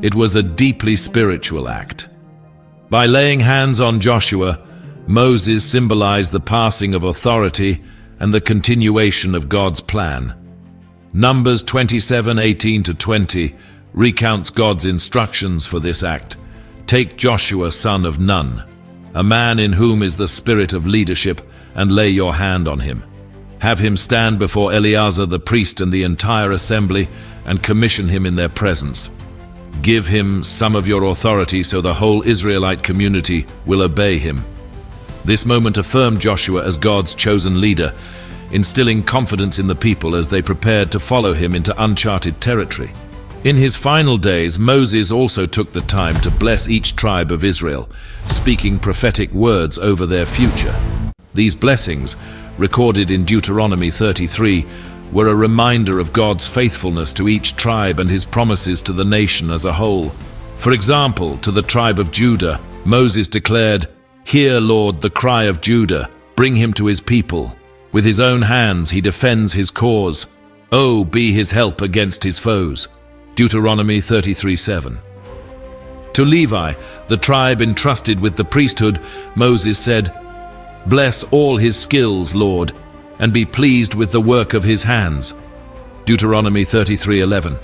it was a deeply spiritual act. By laying hands on Joshua, Moses symbolized the passing of authority and the continuation of God's plan. Numbers 27:18-20 recounts God's instructions for this act. "Take Joshua son of Nun, a man in whom is the spirit of leadership, and lay your hand on him. Have him stand before Eleazar the priest and the entire assembly, and commission him in their presence. Give him some of your authority so the whole Israelite community will obey him." This moment affirmed Joshua as God's chosen leader, instilling confidence in the people as they prepared to follow him into uncharted territory. In his final days, Moses also took the time to bless each tribe of Israel, speaking prophetic words over their future. These blessings, recorded in Deuteronomy 33, were a reminder of God's faithfulness to each tribe and his promises to the nation as a whole. For example, to the tribe of Judah, Moses declared, "Hear, Lord, the cry of Judah, bring him to his people. With his own hands he defends his cause. Oh, be his help against his foes." Deuteronomy 33:7. To Levi, the tribe entrusted with the priesthood, Moses said, "Bless all his skills, Lord, and be pleased with the work of his hands." Deuteronomy 33:11.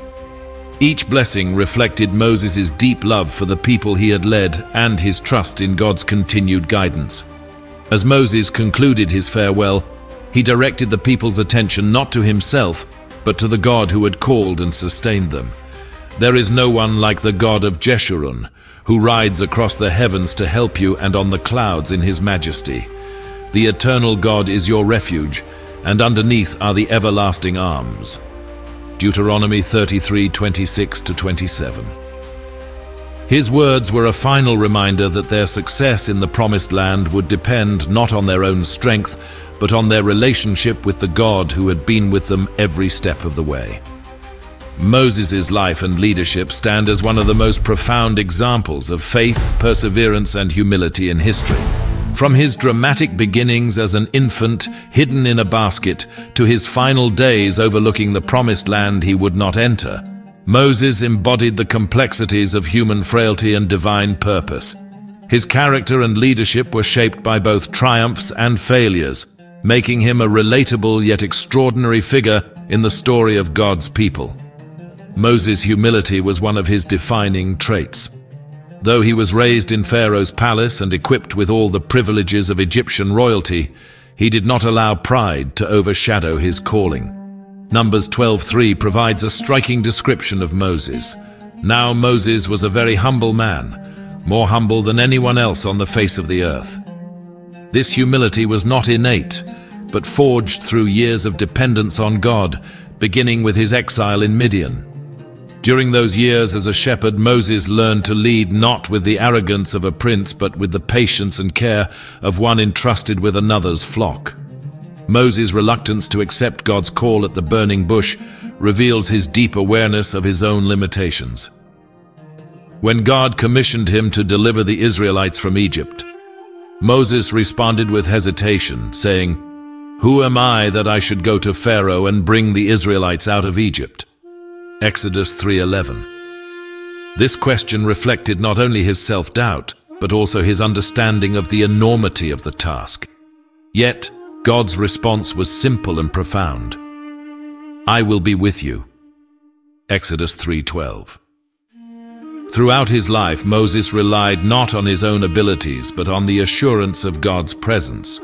Each blessing reflected Moses' deep love for the people he had led and his trust in God's continued guidance. As Moses concluded his farewell, he directed the people's attention not to himself, but to the God who had called and sustained them. "There is no one like the God of Jeshurun, who rides across the heavens to help you and on the clouds in his majesty. The eternal God is your refuge, and underneath are the everlasting arms." Deuteronomy 33:26-27. His words were a final reminder that their success in the Promised Land would depend not on their own strength, but on their relationship with the God who had been with them every step of the way. Moses' life and leadership stand as one of the most profound examples of faith, perseverance, and humility in history. From his dramatic beginnings as an infant hidden in a basket to his final days overlooking the promised land he would not enter, Moses embodied the complexities of human frailty and divine purpose. His character and leadership were shaped by both triumphs and failures, making him a relatable yet extraordinary figure in the story of God's people. Moses' humility was one of his defining traits. Though he was raised in Pharaoh's palace and equipped with all the privileges of Egyptian royalty, he did not allow pride to overshadow his calling. Numbers 12:3 provides a striking description of Moses. "Now Moses was a very humble man, more humble than anyone else on the face of the earth." This humility was not innate, but forged through years of dependence on God, beginning with his exile in Midian. During those years as a shepherd, Moses learned to lead not with the arrogance of a prince, but with the patience and care of one entrusted with another's flock. Moses' reluctance to accept God's call at the burning bush reveals his deep awareness of his own limitations. When God commissioned him to deliver the Israelites from Egypt, Moses responded with hesitation, saying, "Who am I that I should go to Pharaoh and bring the Israelites out of Egypt?" Exodus 3:11. This question reflected not only his self-doubt, but also his understanding of the enormity of the task. Yet, God's response was simple and profound. "I will be with you." Exodus 3:12. Throughout his life, Moses relied not on his own abilities, but on the assurance of God's presence.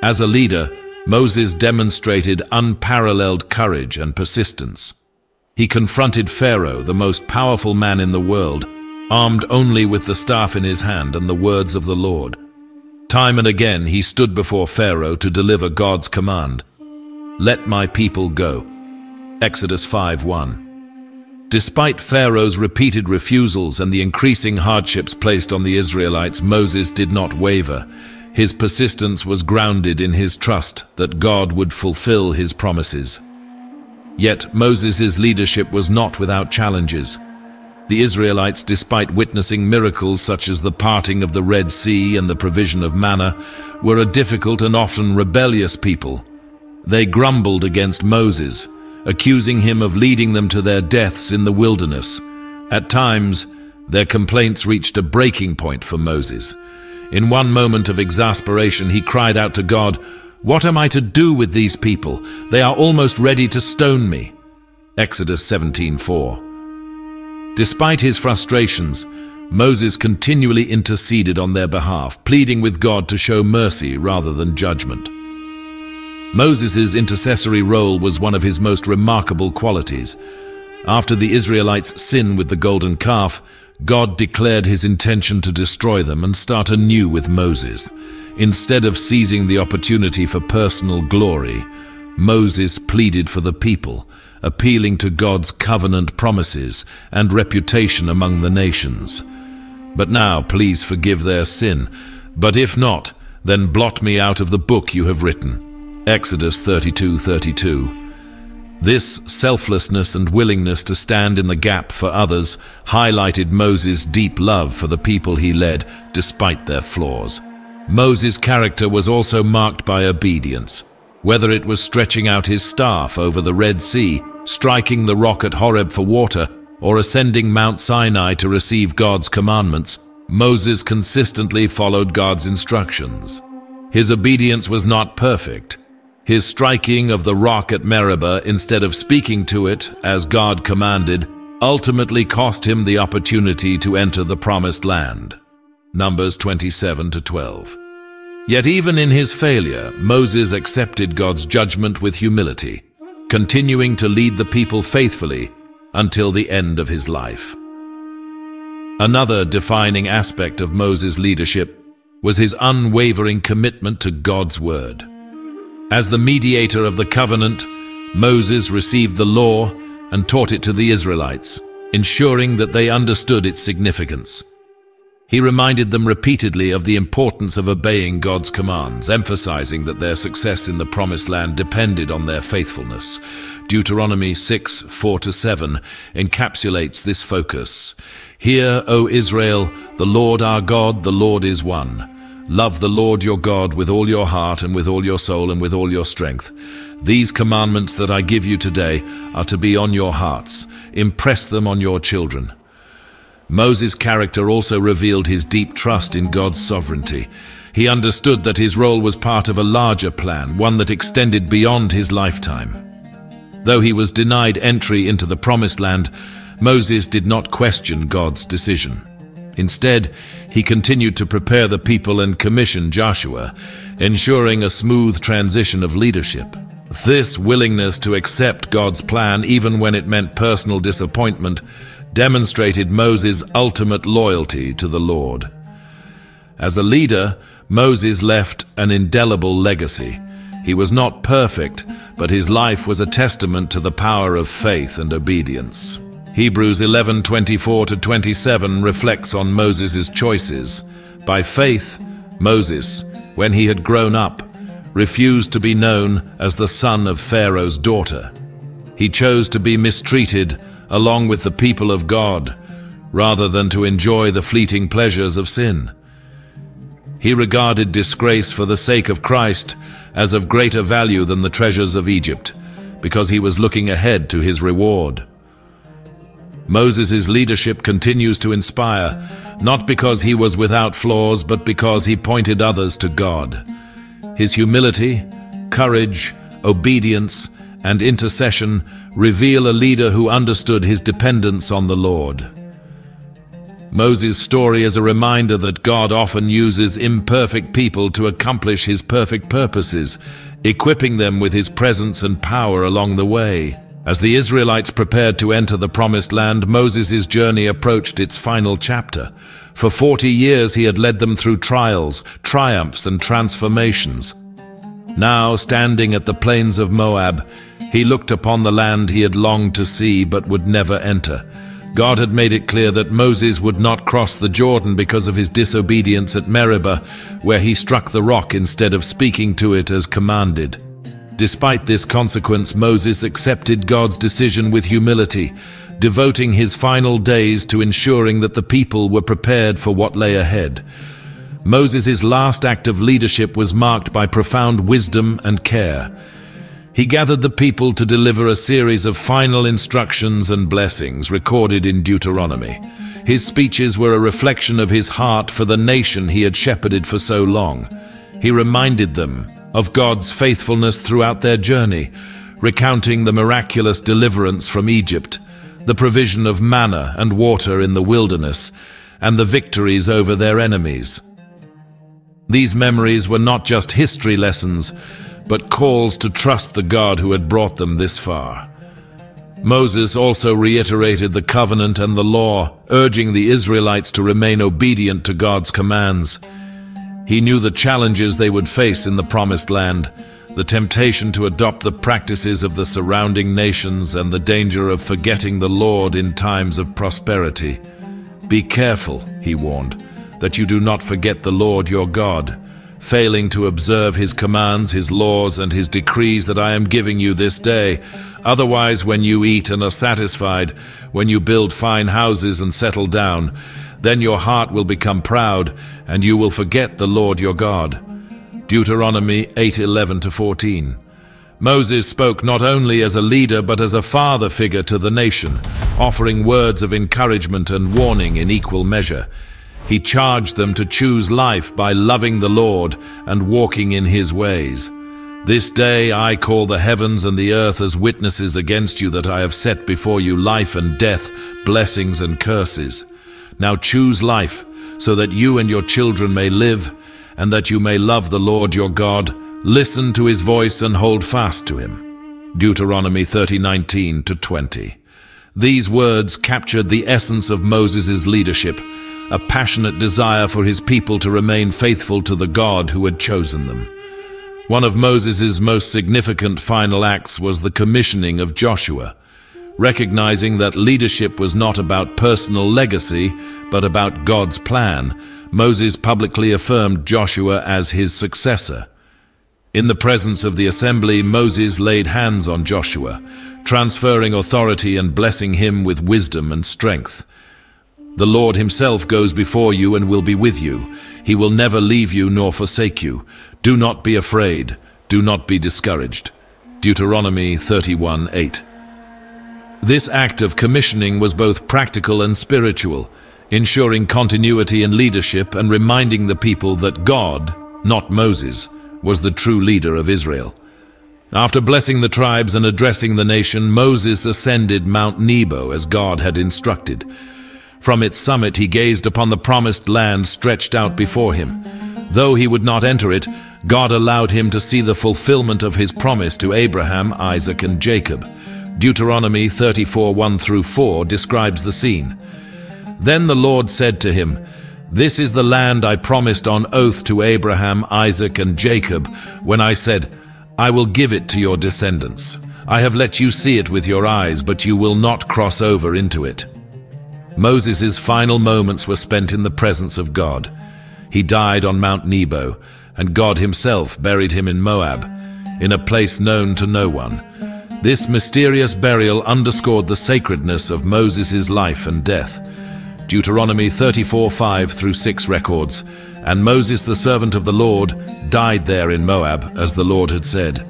As a leader, Moses demonstrated unparalleled courage and persistence. He confronted Pharaoh, the most powerful man in the world, armed only with the staff in his hand and the words of the Lord. Time and again he stood before Pharaoh to deliver God's command, "Let my people go." Exodus 5:1. Despite Pharaoh's repeated refusals and the increasing hardships placed on the Israelites, Moses did not waver. His persistence was grounded in his trust that God would fulfill his promises. Yet Moses' leadership was not without challenges. The Israelites, despite witnessing miracles such as the parting of the Red Sea and the provision of manna, were a difficult and often rebellious people. They grumbled against Moses, accusing him of leading them to their deaths in the wilderness. At times, their complaints reached a breaking point for Moses. In one moment of exasperation, he cried out to God, "What am I to do with these people? They are almost ready to stone me." Exodus 17:4. Despite his frustrations, Moses continually interceded on their behalf, pleading with God to show mercy rather than judgment. Moses' intercessory role was one of his most remarkable qualities. After the Israelites' sin with the golden calf, God declared his intention to destroy them and start anew with Moses. Instead of seizing the opportunity for personal glory, Moses pleaded for the people, appealing to God's covenant promises and reputation among the nations. "But now, please forgive their sin. But if not, then blot me out of the book you have written." Exodus 32:32. This selflessness and willingness to stand in the gap for others highlighted Moses' deep love for the people he led, despite their flaws. Moses' character was also marked by obedience. Whether it was stretching out his staff over the Red Sea, striking the rock at Horeb for water, or ascending Mount Sinai to receive God's commandments, Moses consistently followed God's instructions. His obedience was not perfect. His striking of the rock at Meribah instead of speaking to it, as God commanded, ultimately cost him the opportunity to enter the Promised Land. Numbers 27-12. Yet even in his failure, Moses accepted God's judgment with humility, continuing to lead the people faithfully until the end of his life. Another defining aspect of Moses' leadership was his unwavering commitment to God's word. As the mediator of the covenant, Moses received the law and taught it to the Israelites, ensuring that they understood its significance. He reminded them repeatedly of the importance of obeying God's commands, emphasizing that their success in the Promised Land depended on their faithfulness. Deuteronomy 6:4-7 encapsulates this focus. "Hear, O Israel, the Lord our God, the Lord is one. Love the Lord your God with all your heart and with all your soul and with all your strength. These commandments that I give you today are to be on your hearts. Impress them on your children." Moses' character also revealed his deep trust in God's sovereignty. He understood that his role was part of a larger plan, one that extended beyond his lifetime. Though he was denied entry into the Promised Land, Moses did not question God's decision. Instead, he continued to prepare the people and commission Joshua, ensuring a smooth transition of leadership. This willingness to accept God's plan, even when it meant personal disappointment, demonstrated Moses' ultimate loyalty to the Lord. As a leader, Moses left an indelible legacy. He was not perfect, but his life was a testament to the power of faith and obedience. Hebrews 11:24-27 reflects on Moses' choices. By faith, Moses, when he had grown up, refused to be known as the son of Pharaoh's daughter. He chose to be mistreated along with the people of God, rather than to enjoy the fleeting pleasures of sin. He regarded disgrace for the sake of Christ as of greater value than the treasures of Egypt, because he was looking ahead to his reward. Moses' leadership continues to inspire, not because he was without flaws, but because he pointed others to God. His humility, courage, obedience, and intercession reveal a leader who understood his dependence on the Lord. Moses' story is a reminder that God often uses imperfect people to accomplish his perfect purposes, equipping them with his presence and power along the way. As the Israelites prepared to enter the Promised Land, Moses' journey approached its final chapter. For 40 years he had led them through trials, triumphs, and transformations. Now, standing at the plains of Moab, he looked upon the land he had longed to see but would never enter. God had made it clear that Moses would not cross the Jordan because of his disobedience at Meribah, where he struck the rock instead of speaking to it as commanded. Despite this consequence, Moses accepted God's decision with humility, devoting his final days to ensuring that the people were prepared for what lay ahead. Moses' last act of leadership was marked by profound wisdom and care. He gathered the people to deliver a series of final instructions and blessings recorded in Deuteronomy. His speeches were a reflection of his heart for the nation he had shepherded for so long. He reminded them of God's faithfulness throughout their journey, recounting the miraculous deliverance from Egypt, the provision of manna and water in the wilderness, and the victories over their enemies. These memories were not just history lessons, but calls to trust the God who had brought them this far. Moses also reiterated the covenant and the law, urging the Israelites to remain obedient to God's commands. He knew the challenges they would face in the Promised Land, the temptation to adopt the practices of the surrounding nations and the danger of forgetting the Lord in times of prosperity. "Be careful," he warned, "that you do not forget the Lord your God, failing to observe his commands, his laws, and his decrees that I am giving you this day. Otherwise, when you eat and are satisfied, when you build fine houses and settle down, then your heart will become proud, and you will forget the Lord your God." Deuteronomy 8:11-14. Moses spoke not only as a leader but as a father figure to the nation, offering words of encouragement and warning in equal measure. He charged them to choose life by loving the Lord and walking in his ways. "This day I call the heavens and the earth as witnesses against you that I have set before you life and death, blessings and curses. Now choose life, so that you and your children may live, and that you may love the Lord your God. Listen to his voice and hold fast to him." Deuteronomy 30:19-20. These words captured the essence of Moses' leadership, a passionate desire for his people to remain faithful to the God who had chosen them. One of Moses' most significant final acts was the commissioning of Joshua. Recognizing that leadership was not about personal legacy, but about God's plan, Moses publicly affirmed Joshua as his successor. In the presence of the assembly, Moses laid hands on Joshua, transferring authority and blessing him with wisdom and strength. "The Lord himself goes before you and will be with you. He will never leave you nor forsake you. Do not be afraid. Do not be discouraged." Deuteronomy 31:8. This act of commissioning was both practical and spiritual, ensuring continuity in leadership and reminding the people that God, not Moses, was the true leader of Israel. After blessing the tribes and addressing the nation, Moses ascended Mount Nebo as God had instructed. From its summit he gazed upon the promised land stretched out before him. Though he would not enter it, God allowed him to see the fulfillment of his promise to Abraham, Isaac, and Jacob. Deuteronomy 34:1-4 describes the scene. "Then the Lord said to him, 'This is the land I promised on oath to Abraham, Isaac, and Jacob, when I said, I will give it to your descendants. I have let you see it with your eyes, but you will not cross over into it.'" Moses' final moments were spent in the presence of God. He died on Mount Nebo, and God himself buried him in Moab, in a place known to no one. This mysterious burial underscored the sacredness of Moses' life and death. Deuteronomy 34:5-6 records, "And Moses, the servant of the Lord, died there in Moab, as the Lord had said.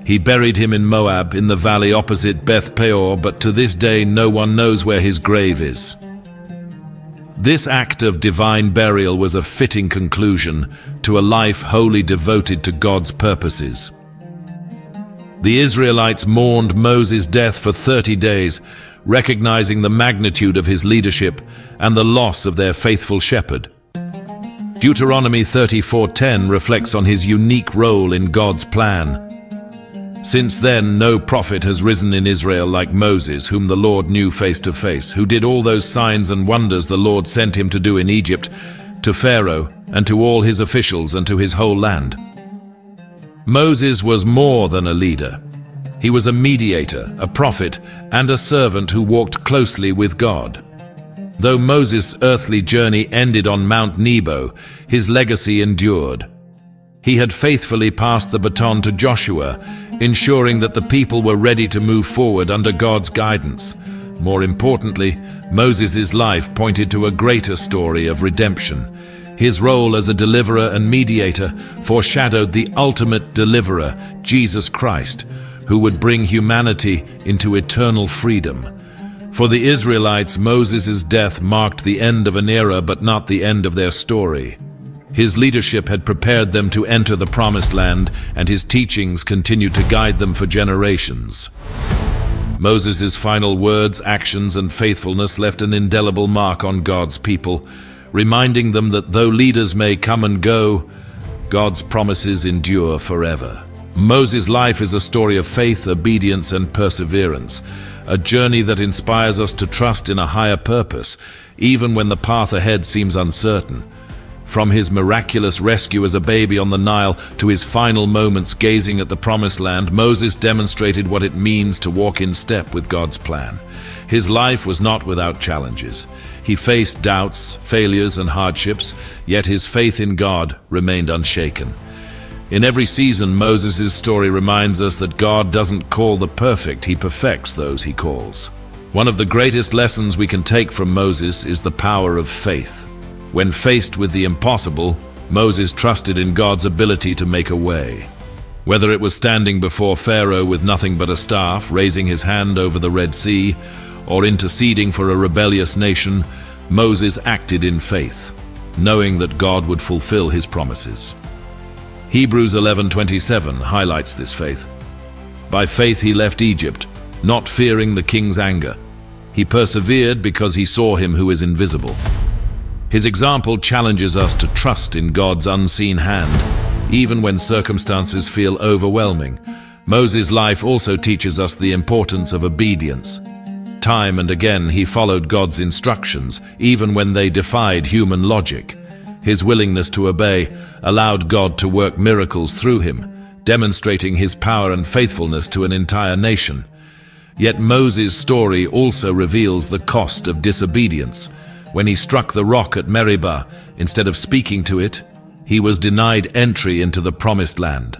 He buried him in Moab, in the valley opposite Beth Peor, but to this day no one knows where his grave is." This act of divine burial was a fitting conclusion to a life wholly devoted to God's purposes. The Israelites mourned Moses' death for 30 days, recognizing the magnitude of his leadership and the loss of their faithful shepherd. Deuteronomy 34:10 reflects on his unique role in God's plan. Since then, no prophet has risen in Israel like Moses, whom the Lord knew face to face, who did all those signs and wonders the Lord sent him to do in Egypt, to Pharaoh, and to all his officials, and to his whole land. Moses was more than a leader. He was a mediator, a prophet, and a servant who walked closely with God. Though Moses' earthly journey ended on Mount Nebo, his legacy endured. He had faithfully passed the baton to Joshua, ensuring that the people were ready to move forward under God's guidance. More importantly, Moses' life pointed to a greater story of redemption. His role as a deliverer and mediator foreshadowed the ultimate deliverer, Jesus Christ, who would bring humanity into eternal freedom. For the Israelites, Moses' death marked the end of an era, but not the end of their story. His leadership had prepared them to enter the Promised Land, and his teachings continued to guide them for generations. Moses' final words, actions, and faithfulness left an indelible mark on God's people, reminding them that though leaders may come and go, God's promises endure forever. Moses' life is a story of faith, obedience, and perseverance, a journey that inspires us to trust in a higher purpose, even when the path ahead seems uncertain. From his miraculous rescue as a baby on the Nile to his final moments gazing at the Promised Land, Moses demonstrated what it means to walk in step with God's plan. His life was not without challenges. He faced doubts, failures, and hardships, yet his faith in God remained unshaken. In every season, Moses' story reminds us that God doesn't call the perfect, he perfects those he calls. One of the greatest lessons we can take from Moses is the power of faith. When faced with the impossible, Moses trusted in God's ability to make a way. Whether it was standing before Pharaoh with nothing but a staff, raising his hand over the Red Sea, or interceding for a rebellious nation, Moses acted in faith, knowing that God would fulfill his promises. Hebrews 11:27 highlights this faith. By faith he left Egypt, not fearing the king's anger. He persevered because he saw him who is invisible. His example challenges us to trust in God's unseen hand, even when circumstances feel overwhelming. Moses' life also teaches us the importance of obedience. Time and again he followed God's instructions, even when they defied human logic. His willingness to obey allowed God to work miracles through him, demonstrating his power and faithfulness to an entire nation. Yet Moses' story also reveals the cost of disobedience. When he struck the rock at Meribah, instead of speaking to it, he was denied entry into the Promised Land.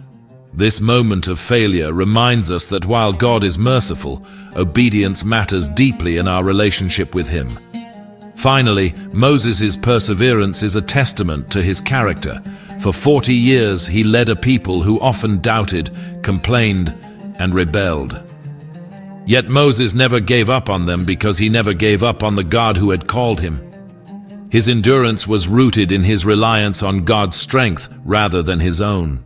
This moment of failure reminds us that while God is merciful, obedience matters deeply in our relationship with him. Finally, Moses' perseverance is a testament to his character. For 40 years he led a people who often doubted, complained, and rebelled. Yet Moses never gave up on them because he never gave up on the God who had called him. His endurance was rooted in his reliance on God's strength rather than his own.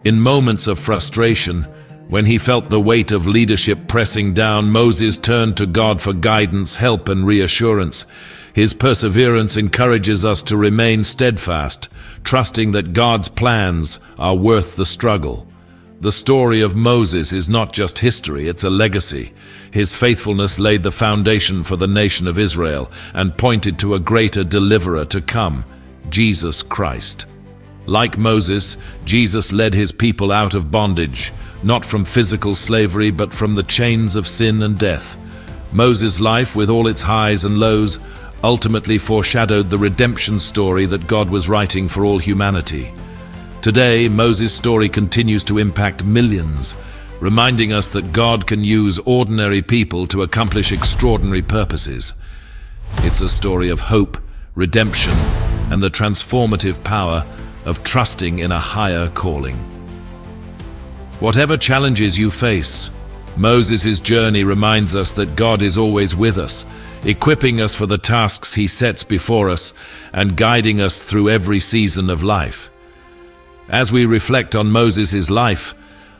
In moments of frustration, when he felt the weight of leadership pressing down, Moses turned to God for guidance, help, and reassurance. His perseverance encourages us to remain steadfast, trusting that God's plans are worth the struggle. The story of Moses is not just history, it's a legacy. His faithfulness laid the foundation for the nation of Israel and pointed to a greater deliverer to come, Jesus Christ. Like Moses, Jesus led his people out of bondage, not from physical slavery but from the chains of sin and death. Moses' life, with all its highs and lows, ultimately foreshadowed the redemption story that God was writing for all humanity. Today, Moses' story continues to impact millions, reminding us that God can use ordinary people to accomplish extraordinary purposes. It's a story of hope, redemption, and the transformative power of trusting in a higher calling. Whatever challenges you face, Moses' journey reminds us that God is always with us, equipping us for the tasks he sets before us and guiding us through every season of life. As we reflect on Moses' life,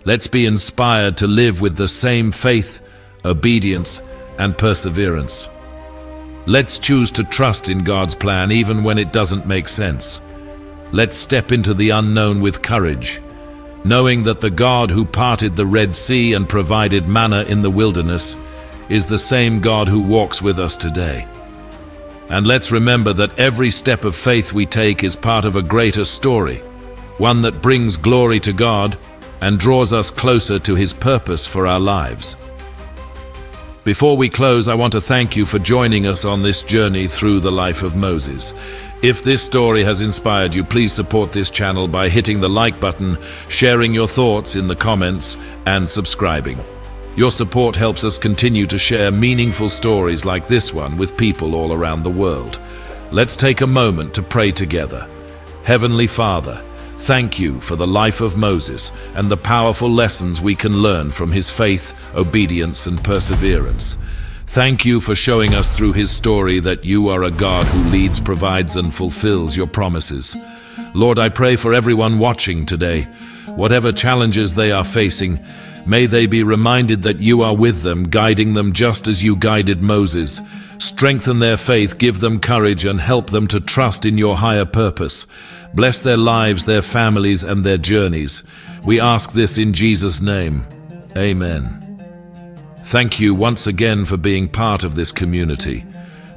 let's be inspired to live with the same faith, obedience, and perseverance. Let's choose to trust in God's plan even when it doesn't make sense. Let's step into the unknown with courage, knowing that the God who parted the Red Sea and provided manna in the wilderness is the same God who walks with us today. And let's remember that every step of faith we take is part of a greater story, one that brings glory to God and draws us closer to His purpose for our lives. Before we close, I want to thank you for joining us on this journey through the life of Moses. If this story has inspired you, please support this channel by hitting the like button, sharing your thoughts in the comments, and subscribing. Your support helps us continue to share meaningful stories like this one with people all around the world. Let's take a moment to pray together. Heavenly Father, thank you for the life of Moses and the powerful lessons we can learn from his faith, obedience, and perseverance. Thank you for showing us through his story that you are a God who leads, provides, and fulfills your promises. Lord, I pray for everyone watching today. Whatever challenges they are facing, may they be reminded that you are with them, guiding them just as you guided Moses. Strengthen their faith, give them courage, and help them to trust in your higher purpose. Bless their lives, their families, and their journeys. We ask this in Jesus' name. Amen. Thank you once again for being part of this community.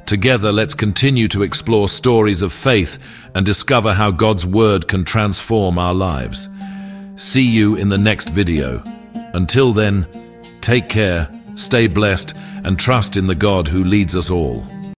Together, let's continue to explore stories of faith and discover how God's Word can transform our lives. See you in the next video. Until then, take care, stay blessed, and trust in the God who leads us all.